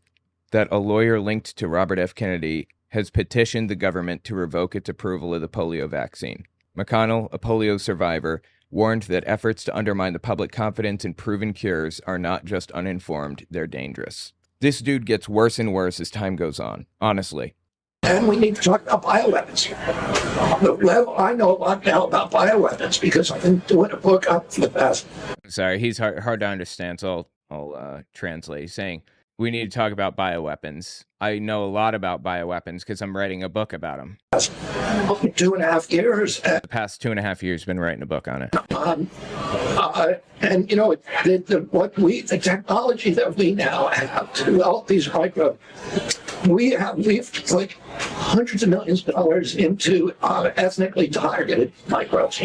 that a lawyer linked to Robert F. Kennedy has petitioned the government to revoke its approval of the polio vaccine. McConnell, a polio survivor, warned that efforts to undermine the public confidence in proven cures are not just uninformed, they're dangerous. This dude gets worse and worse as time goes on, honestly. And we need to talk about bioweapons. I know a lot now about bioweapons because I've been doing a book up for the past. Sorry, he's hard to understand, so I'll translate. He's saying, we need to talk about bioweapons. I know a lot about bioweapons because I'm writing a book about them. 2.5 years. The past 2.5 years, been writing a book on it. And you know, the technology that we now have to develop these microbes, we've put hundreds of millions of dollars into ethnically targeted microbes.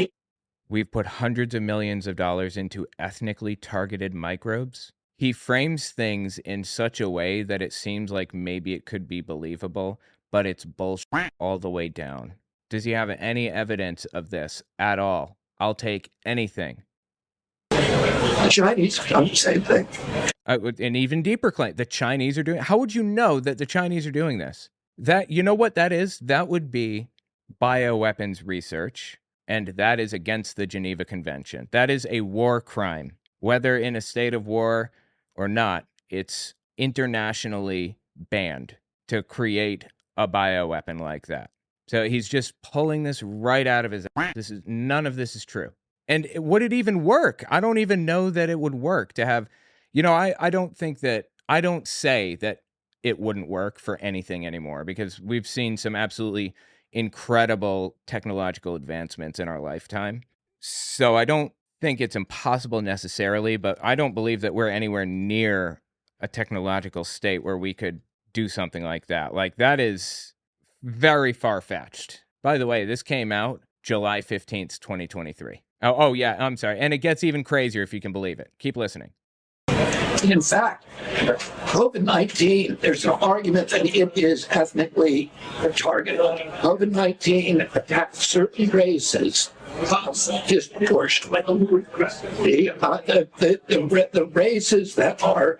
We've put hundreds of millions of dollars into ethnically targeted microbes. He frames things in such a way that it seems like maybe it could be believable, but it's bullshit all the way down. Does he have any evidence of this at all? I'll take anything. The Chinese have done the same thing. An even deeper claim. The Chinese are doing. How would you know that the Chinese are doing this? That, you know what that is? That would be bioweapons research, and that is against the Geneva Convention. That is a war crime. Whether in a state of war or not, it's internationally banned to create a bioweapon like that. So he's just pulling this right out of his ass. None of this is true. And would it even work? I don't even know that it would work to have, you know, I don't say that it wouldn't work for anything anymore because we've seen some absolutely incredible technological advancements in our lifetime. So I don't think it's impossible necessarily, but I don't believe that we're anywhere near a technological state where we could do something like that. Like, that is very far-fetched. By the way, this came out July 15th, 2023. Oh, yeah, I'm sorry. And it gets even crazier if you can believe it. Keep listening. In fact, COVID-19, there's an argument that it is ethnically targeted. COVID-19 attacks certain races disproportionately. The races that are...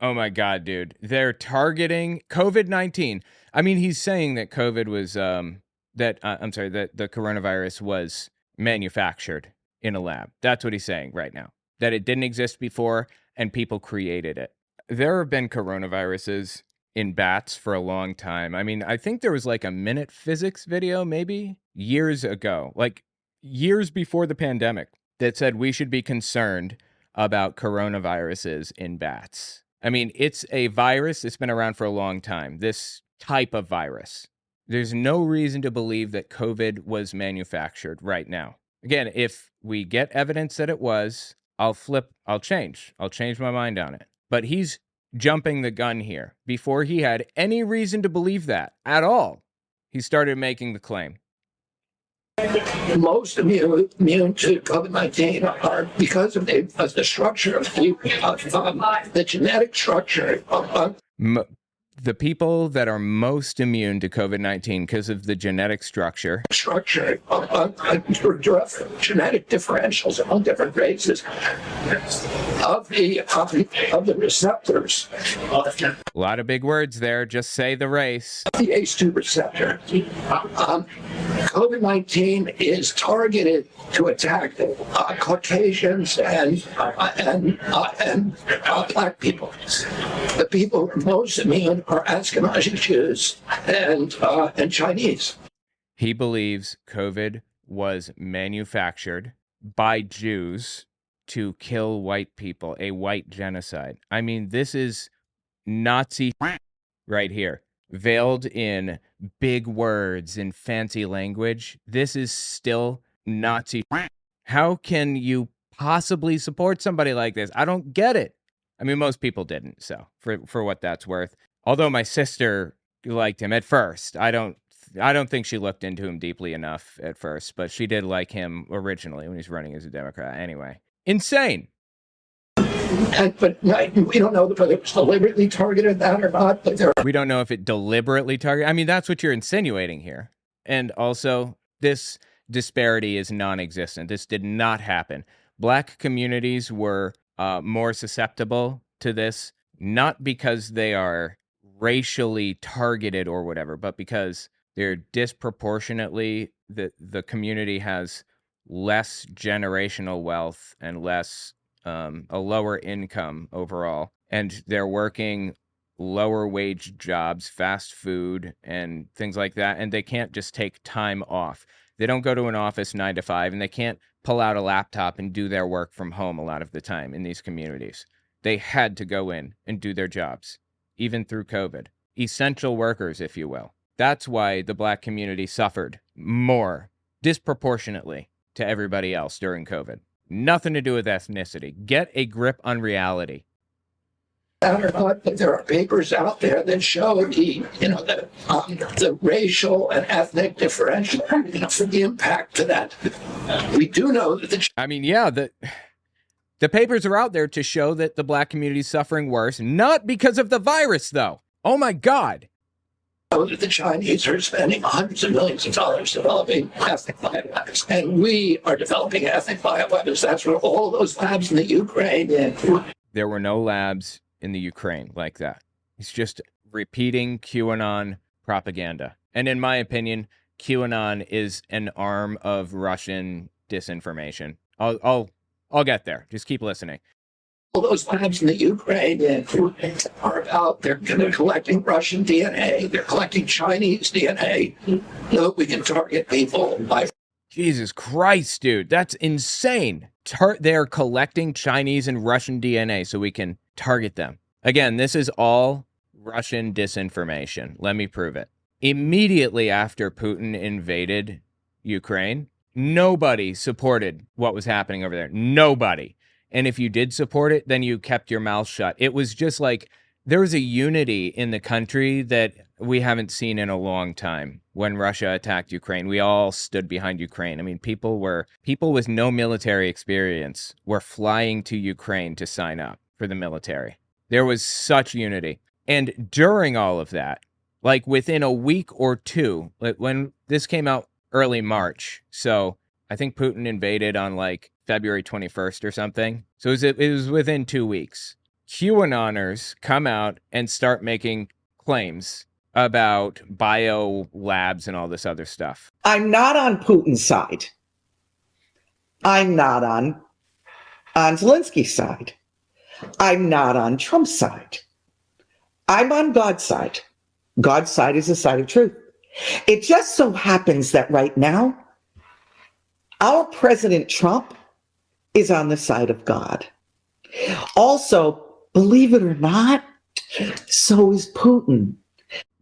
Oh my God, dude. They're targeting COVID-19. I mean, he's saying that COVID was, that the coronavirus was manufactured in a lab. That's what he's saying right now. That it didn't exist before and people created it. There have been coronaviruses in bats for a long time. I mean, I think there was like a Minute Physics video maybe years ago, like years before the pandemic, that said we should be concerned about coronaviruses in bats. I mean, it's a virus that's been around for a long time, this type of virus. There's no reason to believe that COVID was manufactured right now. Again, if we get evidence that it was, I'll change my mind on it. But he's jumping the gun here. Before he had any reason to believe that at all, he started making the claim. Most immune to COVID-19 are because of the structure of the genetic structure of the people that are most immune to COVID-19 because of the genetic structure genetic differentials among different races of the receptors. A lot of big words there. Just say the race. The ACE2 receptor. COVID-19 is targeted to attack Caucasians and black people. The people most immune are Ashkenazi Jews and Chinese. He believes COVID was manufactured by Jews to kill white people, a white genocide. I mean, this is Nazi right here, veiled in big words and fancy language. This is still Nazi. How can you possibly support somebody like this? I don't get it. I mean, most people didn't, so for what that's worth. Although my sister liked him at first. I don't think she looked into him deeply enough at first, but she did like him originally when he was running as a Democrat. Anyway, insane. But we don't know whether it was deliberately targeted that or not. But we don't know if it deliberately targeted. I mean, that's what you're insinuating here. And also, this disparity is non-existent. This did not happen. Black communities were more susceptible to this, not because they are racially targeted or whatever, but because they're disproportionately, the community has less generational wealth and less a lower income overall, and they're working lower wage jobs, fast food and things like that, and they can't just take time off. They don't go to an office 9 to 5, and they can't pull out a laptop and do their work from home a lot of the time in these communities. They had to go in and do their jobs, even through COVID. Essential workers, if you will. That's why the black community suffered more disproportionately to everybody else during COVID. Nothing to do with ethnicity. Get a grip on reality. Or not, but there are papers out there that show the racial and ethnic differential, the impact to that. We do know that the papers are out there to show that the black community is suffering worse, not because of the virus, though. Oh my God. That the Chinese are spending hundreds of millions of dollars developing ethnic bioweapons, and we are developing ethnic bioweapons. That's where all those labs in the Ukraine. There were no labs in the Ukraine like that. He's just repeating QAnon propaganda. And in my opinion, QAnon is an arm of Russian disinformation. I'll get there. Just keep listening. All those labs in the Ukraine are about, they're collecting Russian DNA, they're collecting Chinese DNA, so we can target people by... Jesus Christ, dude, that's insane. They're collecting Chinese and Russian DNA so we can target them. Again, this is all Russian disinformation. Let me prove it. Immediately after Putin invaded Ukraine, nobody supported what was happening over there. Nobody. And if you did support it, then you kept your mouth shut. It was just like there was a unity in the country that we haven't seen in a long time. When Russia attacked Ukraine, we all stood behind Ukraine. I mean, people with no military experience were flying to Ukraine to sign up for the military. There was such unity. And during all of that, like within a week or two, like when this came out early March, so I think Putin invaded on like February 21st or something. So it was within 2 weeks. QAnoners come out and start making claims about bio labs and all this other stuff. I'm not on Putin's side. I'm not on Zelensky's side. I'm not on Trump's side. I'm on God's side. God's side is the side of truth. It just so happens that right now, our President Trump is on the side of God. Also, believe it or not, so is Putin.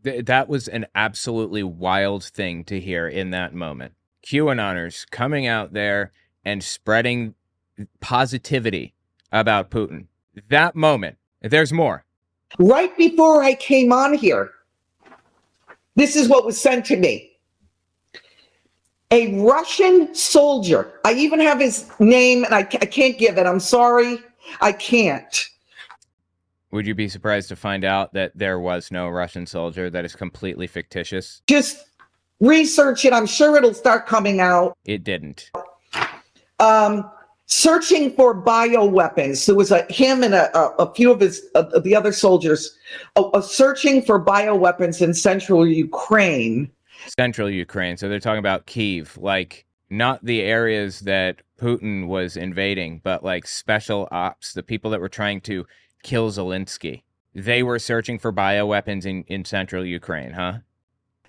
That was an absolutely wild thing to hear in that moment. QAnoners coming out there and spreading positivity about Putin. That moment. There's more. Right before I came on here, this is what was sent to me. A Russian soldier. I even have his name, and I can't give it. I'm sorry. I can't. Would you be surprised to find out that there was no Russian soldier? That is completely fictitious? Just research it. I'm sure it'll start coming out. It didn't. Searching for bioweapons. There was him and a few of his the other soldiers searching for bioweapons in central Ukraine. Central Ukraine. So they're talking about Kyiv, like not the areas that Putin was invading, but like special ops, the people that were trying to kill Zelensky. They were searching for bioweapons in central Ukraine, huh?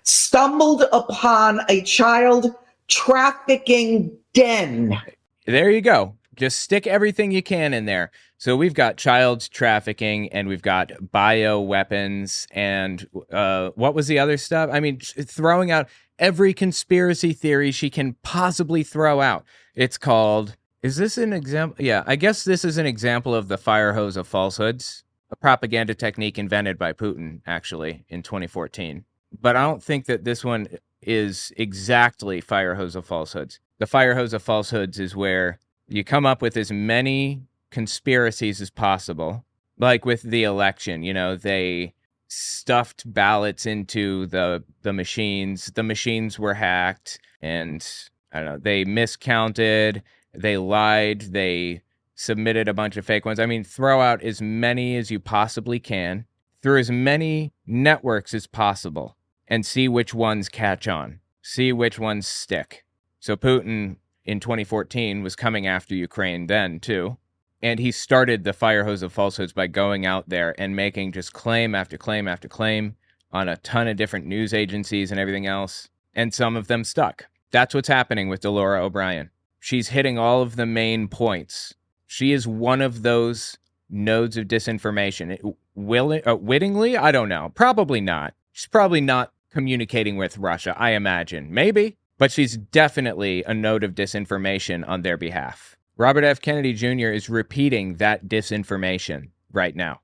Stumbled upon a child trafficking den. There you go. Just stick everything you can in there. So we've got child trafficking and we've got bioweapons and what was the other stuff? I mean, throwing out every conspiracy theory she can possibly throw out. It's called, is this an example? Yeah, I guess this is an example of the fire hose of falsehoods, a propaganda technique invented by Putin, actually, in 2014. But I don't think that this one is exactly fire hose of falsehoods. The fire hose of falsehoods is where you come up with as many conspiracies as possible. Like with the election, you know, they stuffed ballots into the machines. The machines were hacked and I don't know, they miscounted, they lied, they submitted a bunch of fake ones. I mean, throw out as many as you possibly can through as many networks as possible and see which ones catch on, see which ones stick. So Putin in 2014 was coming after Ukraine then too. And he started the fire hose of falsehoods by going out there and making just claim after claim after claim on a ton of different news agencies and everything else. And some of them stuck. That's what's happening with Delora O'Brien. She's hitting all of the main points. She is one of those nodes of disinformation. Wittingly? I don't know. Probably not. She's probably not communicating with Russia, I imagine. Maybe. But she's definitely a node of disinformation on their behalf. Robert F. Kennedy Jr. is repeating that disinformation right now.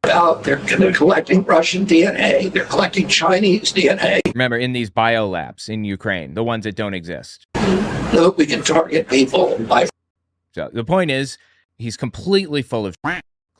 They're collecting Russian DNA. They're collecting Chinese DNA. Remember, in these biolabs in Ukraine, the ones that don't exist. Look, we can target people by... So the point is, he's completely full of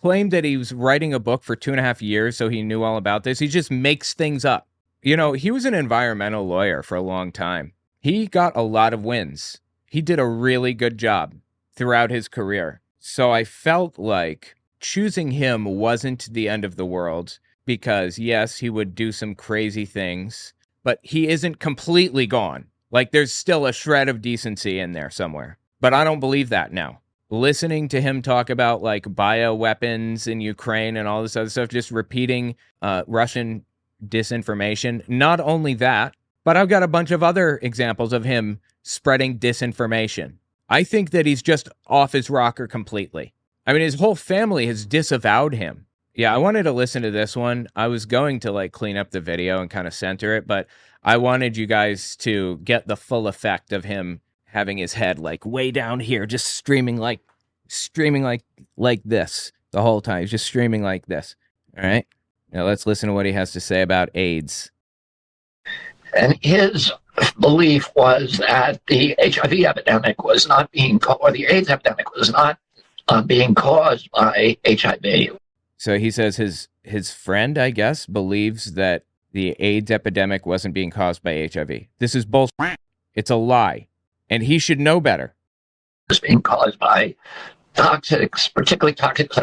claimed that he was writing a book for 2.5 years, so he knew all about this. He just makes things up. You know, he was an environmental lawyer for a long time. He got a lot of wins. He did a really good job throughout his career. So I felt like choosing him wasn't the end of the world because, yes, he would do some crazy things, but he isn't completely gone. Like, there's still a shred of decency in there somewhere. But I don't believe that now. Listening to him talk about, like, bioweapons in Ukraine and all this other stuff, just repeating Russian disinformation. Not only that, but I've got a bunch of other examples of him spreading disinformation. I think that he's just off his rocker completely. I mean, his whole family has disavowed him. Yeah, I wanted to listen to this one. I was going to like clean up the video and kind of center it, but I wanted you guys to get the full effect of him having his head like way down here, just streaming like this the whole time. He's just streaming like this. All right. Now let's listen to what he has to say about AIDS. And his belief was that the HIV epidemic was not being or the AIDS epidemic was not being caused by HIV. So he says his friend, I guess, believes that the AIDS epidemic wasn't being caused by HIV. This is bullshit. It's a lie. And he should know better. It was being caused by toxics, particularly toxics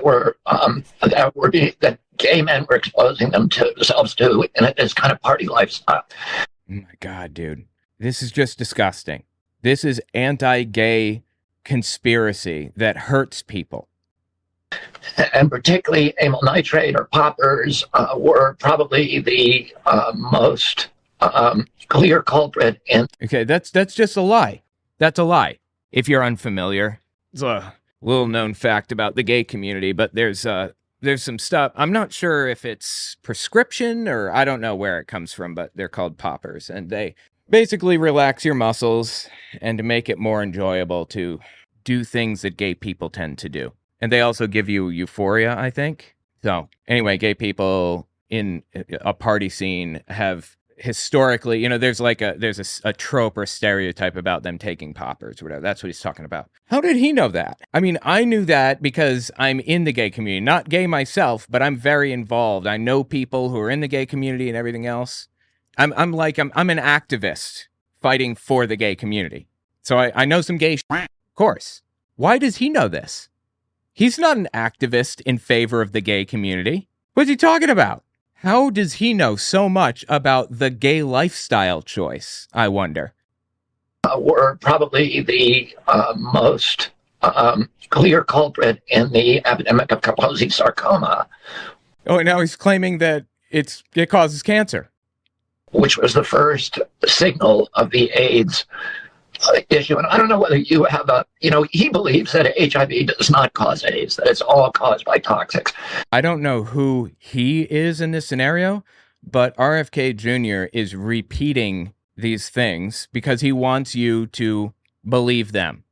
that gay men were exposing themselves to in this kind of party lifestyle. Oh my God, dude. This is just disgusting. This is anti-gay conspiracy that hurts people. And particularly amyl nitrate or poppers were probably the most clear culprit. Okay, that's just a lie. That's a lie. If you're unfamiliar, it's a little known fact about the gay community, but there's there's some stuff. I'm not sure if it's prescription or I don't know where it comes from, but they're called poppers. And they basically relax your muscles and to make it more enjoyable to do things that gay people tend to do. And they also give you euphoria, I think. So anyway, gay people in a party scene have historically, there's like a trope or stereotype about them taking poppers or whatever. That's what he's talking about. How did he know that? I mean, I knew that because I'm in the gay community, not gay myself, but I'm very involved. I know people who are in the gay community and everything else. I'm an activist fighting for the gay community. So I know some gay of course. Why does he know this? He's not an activist in favor of the gay community. What's he talking about? How does he know so much about the gay lifestyle choice, I wonder? Were probably the most clear culprit in the epidemic of Kaposi sarcoma. Oh, and now he's claiming that it causes cancer. Which was the first signal of the AIDS issue. And I don't know whether you have he believes that HIV does not cause AIDS, that it's all caused by toxics. I don't know who he is in this scenario, but RFK Jr. is repeating these things because he wants you to believe them.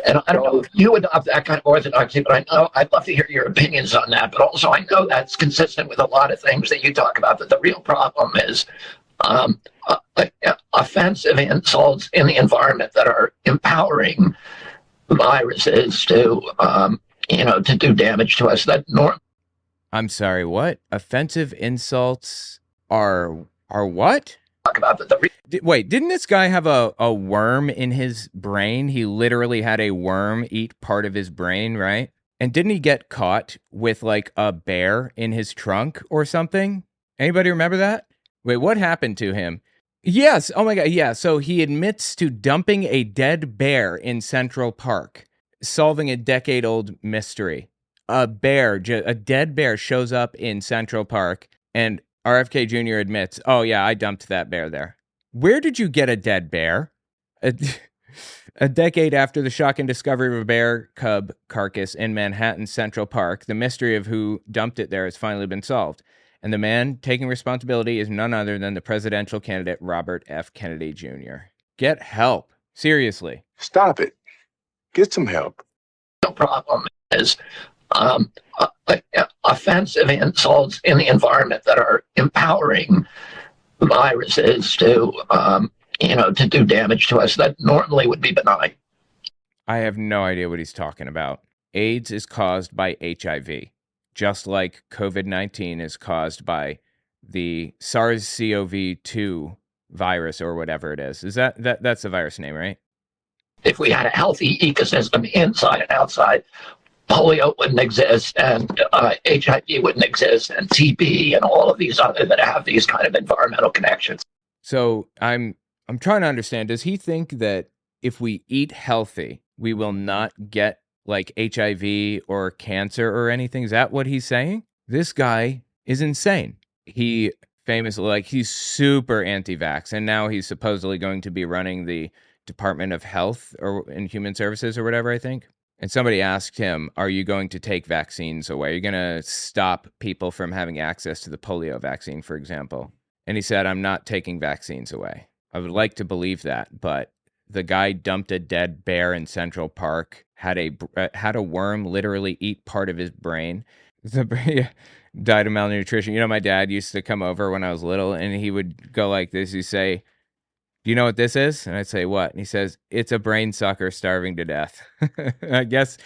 And I don't know if you adopt that kind of orthodoxy, but I know I'd love to hear your opinions on that. But also I know that's consistent with a lot of things that you talk about, that the real problem is offensive insults in the environment that are empowering viruses to do damage to us. I'm sorry, what? Offensive insults are what? Talk about Wait, didn't this guy have a worm in his brain? He literally had a worm eat part of his brain, right? And didn't he get caught with like a bear in his trunk or something? Anybody remember that? Wait, what happened to him? Yes. Oh my God. Yeah. So he admits to dumping a dead bear in Central Park, solving a decade-old mystery. A dead bear shows up in Central Park, and RFK Jr. admits, oh yeah, I dumped that bear there. Where did you get a dead bear? A decade after the shocking discovery of a bear cub carcass in Manhattan's Central Park, the mystery of who dumped it there has finally been solved. And the man taking responsibility is none other than the presidential candidate, Robert F. Kennedy Jr. Get help. Seriously. Stop it. Get some help. The problem is offensive insults in the environment that are empowering viruses to do damage to us that normally would be benign. I have no idea what he's talking about. AIDS is caused by HIV. Just like COVID-19 is caused by the SARS-CoV-2 virus or whatever it is. That's the virus name, right? If we had a healthy ecosystem inside and outside, polio wouldn't exist, and HIV wouldn't exist, and TB, and all of these other that have these kind of environmental connections. So I'm trying to understand. Does he think that if we eat healthy, we will not get like HIV or cancer or anything? Is that what he's saying? This guy is insane. He famously, he's super anti-vax, and now he's supposedly going to be running the Department of Health and Human Services or whatever, I think. And somebody asked him, are you going to take vaccines away? Are you going to stop people from having access to the polio vaccine, for example? And he said, I'm not taking vaccines away. I would like to believe that, but the guy dumped a dead bear in Central Park, had a worm literally eat part of his brain. Died of malnutrition. My dad used to come over when I was little, and he would go like this. He'd say, do you know what this is? And I'd say, what? And he says, it's a brain sucker starving to death. I guess,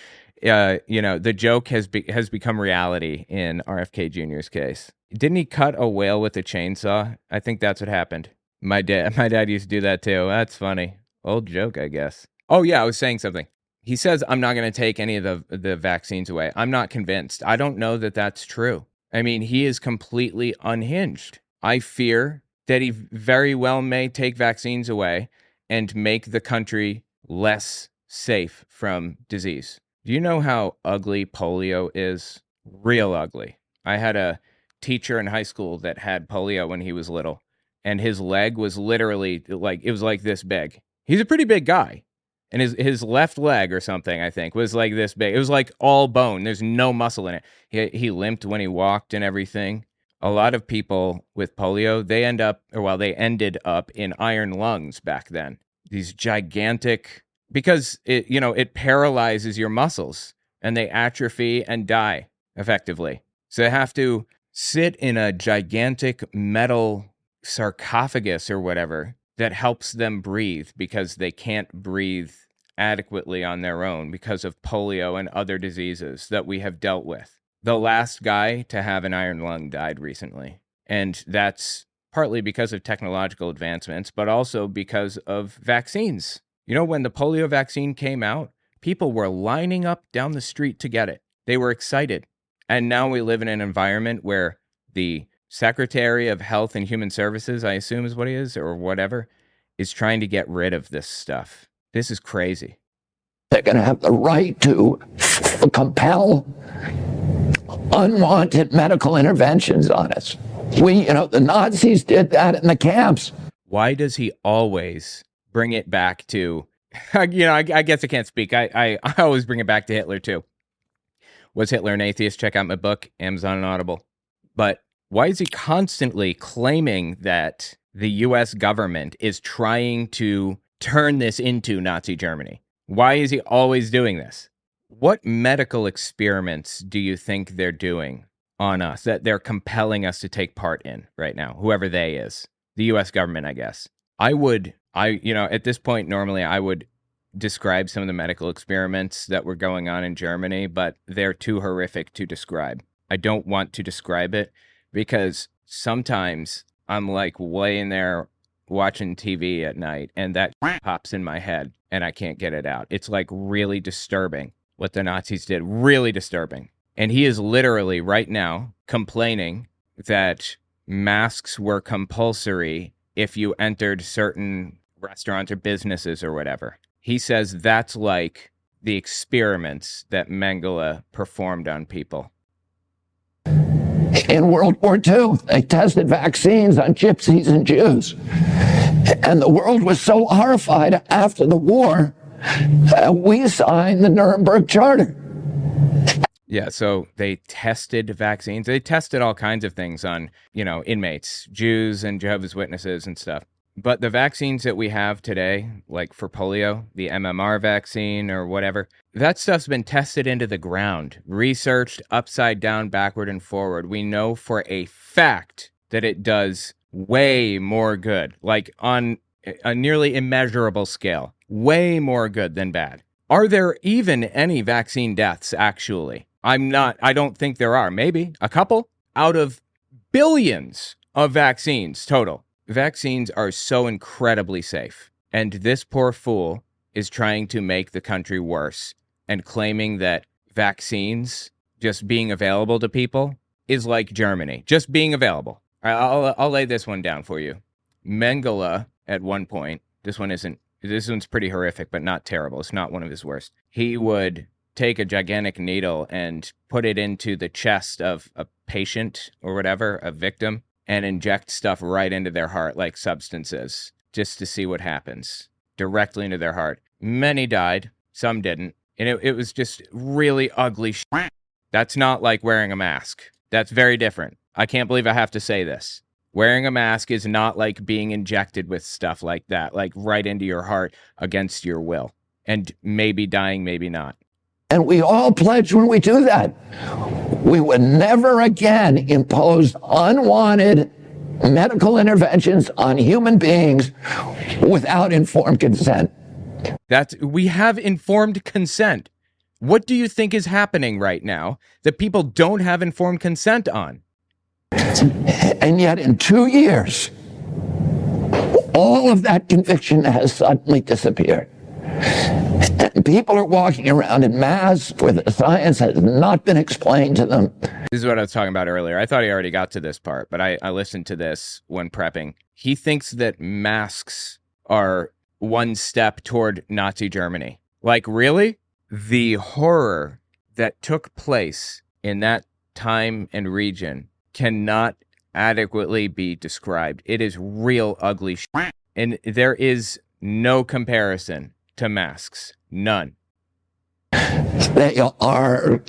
the joke has become reality in RFK Jr.'s case. Didn't he cut a whale with a chainsaw? I think that's what happened. My dad used to do that too. That's funny. Old joke, I guess. Oh yeah, I was saying something. He says, I'm not going to take any of the vaccines away. I'm not convinced. I don't know that that's true. I mean, he is completely unhinged. I fear that he very well may take vaccines away and make the country less safe from disease. Do you know how ugly polio is? Real ugly. I had a teacher in high school that had polio when he was little, and his leg was literally it was like this big. He's a pretty big guy. And his left leg or something, I think, was like this big. It was like all bone. There's no muscle in it. He limped when he walked and everything. A lot of people with polio, they ended up in iron lungs back then. These gigantic, because it paralyzes your muscles and they atrophy and die effectively. So they have to sit in a gigantic metal sarcophagus or whatever that helps them breathe because they can't breathe adequately on their own because of polio and other diseases that we have dealt with. The last guy to have an iron lung died recently, and that's partly because of technological advancements, but also because of vaccines. When the polio vaccine came out, people were lining up down the street to get it. They were excited. And now we live in an environment where the Secretary of Health and Human Services, I assume is what he is, or whatever, is trying to get rid of this stuff. This is crazy. They're going to have the right to compel unwanted medical interventions on us. The Nazis did that in the camps. Why does he always bring it back to, I guess I can't speak. I always bring it back to Hitler too. Was Hitler an atheist? Check out my book, Amazon and Audible. But why is he constantly claiming that the U.S. government is trying to turn this into Nazi Germany? Why is he always doing this? What medical experiments do you think they're doing on us that they're compelling us to take part in right now? Whoever they is. The U.S. government, I guess. At this point, normally I would describe some of the medical experiments that were going on in Germany, but they're too horrific to describe. I don't want to describe it because sometimes I'm like laying there watching TV at night and that pops in my head and I can't get it out. It's like really disturbing what the Nazis did, really disturbing. And he is literally right now complaining that masks were compulsory if you entered certain restaurants or businesses or whatever. He says that's like the experiments that Mengele performed on people. In World War II, they tested vaccines on gypsies and Jews. And the world was so horrified after the war, we signed the Nuremberg Charter. Yeah, so they tested vaccines. They tested all kinds of things on, inmates, Jews and Jehovah's Witnesses and stuff. But the vaccines that we have today, like for polio, the MMR vaccine or whatever, that stuff's been tested into the ground, researched upside down, backward, and forward. We know for a fact that it does way more good, like on a nearly immeasurable scale, way more good than bad. Are there even any vaccine deaths, actually? I don't think there are. Maybe a couple out of billions of vaccines total. Vaccines are so incredibly safe. And this poor fool is trying to make the country worse and claiming that vaccines just being available to people is like Germany, just being available. I'll lay this one down for you. Mengele, at one point, this one's pretty horrific, but not terrible. It's not one of his worst. He would take a gigantic needle and put it into the chest of a patient or whatever, a victim, and inject stuff right into their heart like substances just to see what happens directly into their heart. Many died, some didn't. And it was just really ugly shit. That's not like wearing a mask. That's very different. I can't believe I have to say this. Wearing a mask is not like being injected with stuff like that, like right into your heart against your will. And maybe dying, maybe not. And we all pledge when we do that, we would never again impose unwanted medical interventions on human beings without informed consent. We have informed consent. What do you think is happening right now that people don't have informed consent on? And yet in 2 years, all of that conviction has suddenly disappeared. And people are walking around in masks where the science has not been explained to them. This is what I was talking about earlier. I thought he already got to this part, but I listened to this when prepping. He thinks that masks are one step toward Nazi Germany. Like, really? The horror that took place in that time and region cannot adequately be described. It is real ugly shit. And there is no comparison to masks. None. They are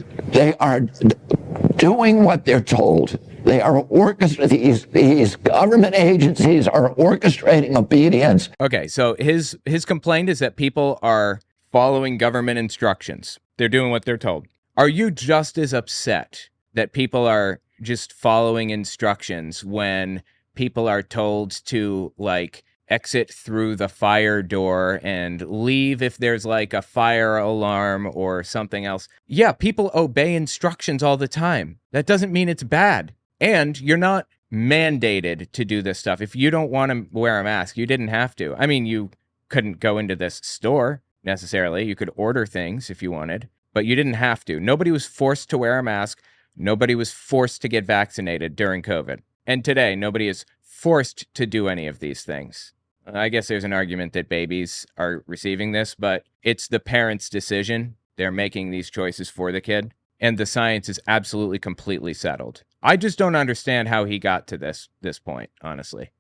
doing what they're told. They are these government agencies are orchestrating obedience. Okay, so his complaint is that people are following government instructions. They're doing what they're told. Are you just as upset that people are just following instructions when people are told to, like, exit through the fire door and leave if there's like a fire alarm or something else? Yeah, people obey instructions all the time. That doesn't mean it's bad. And you're not mandated to do this stuff. If you don't want to wear a mask, you didn't have to. I mean, you couldn't go into this store necessarily. You could order things if you wanted, but you didn't have to. Nobody was forced to wear a mask. Nobody was forced to get vaccinated during COVID. And today, nobody is forced to do any of these things. I guess there's an argument that babies are receiving this, but it's the parent's decision. They're making these choices for the kid, and the science is absolutely completely settled. I just don't understand how he got to this point, honestly.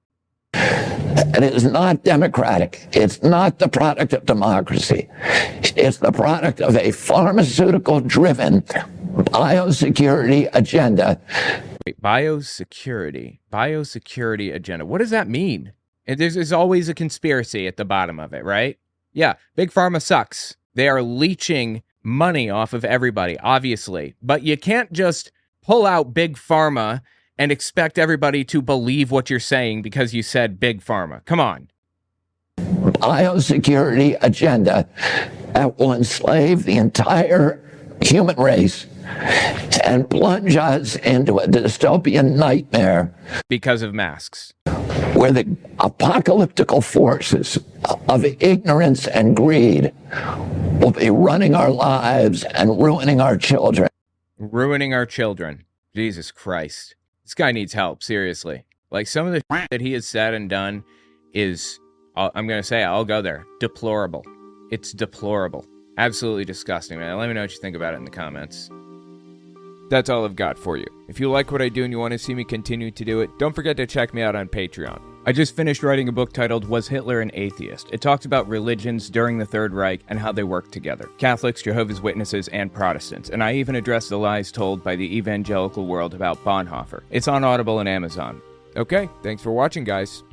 And it is not democratic. It's not the product of democracy. It's the product of a pharmaceutical-driven biosecurity agenda. Wait, biosecurity agenda. What does that mean? There's always a conspiracy at the bottom of it, right? Yeah, Big Pharma sucks. They are leeching money off of everybody, obviously. But you can't just pull out Big Pharma and expect everybody to believe what you're saying because you said Big Pharma. Come on. Biosecurity agenda that will enslave the entire human race and plunge us into a dystopian nightmare. Because of masks. Where the apocalyptical forces of ignorance and greed will be running our lives and ruining our children. Ruining our children. Jesus Christ. This guy needs help, seriously. Like, some of the shit that he has said and done is, I'm going to say, I'll go there, deplorable. It's deplorable. Absolutely disgusting, man. Let me know what you think about it in the comments. That's all I've got for you. If you like what I do and you want to see me continue to do it, don't forget to check me out on Patreon. I just finished writing a book titled Was Hitler an Atheist? It talks about religions during the Third Reich and how they work together. Catholics, Jehovah's Witnesses, and Protestants. And I even address the lies told by the evangelical world about Bonhoeffer. It's on Audible and Amazon. Okay, thanks for watching, guys.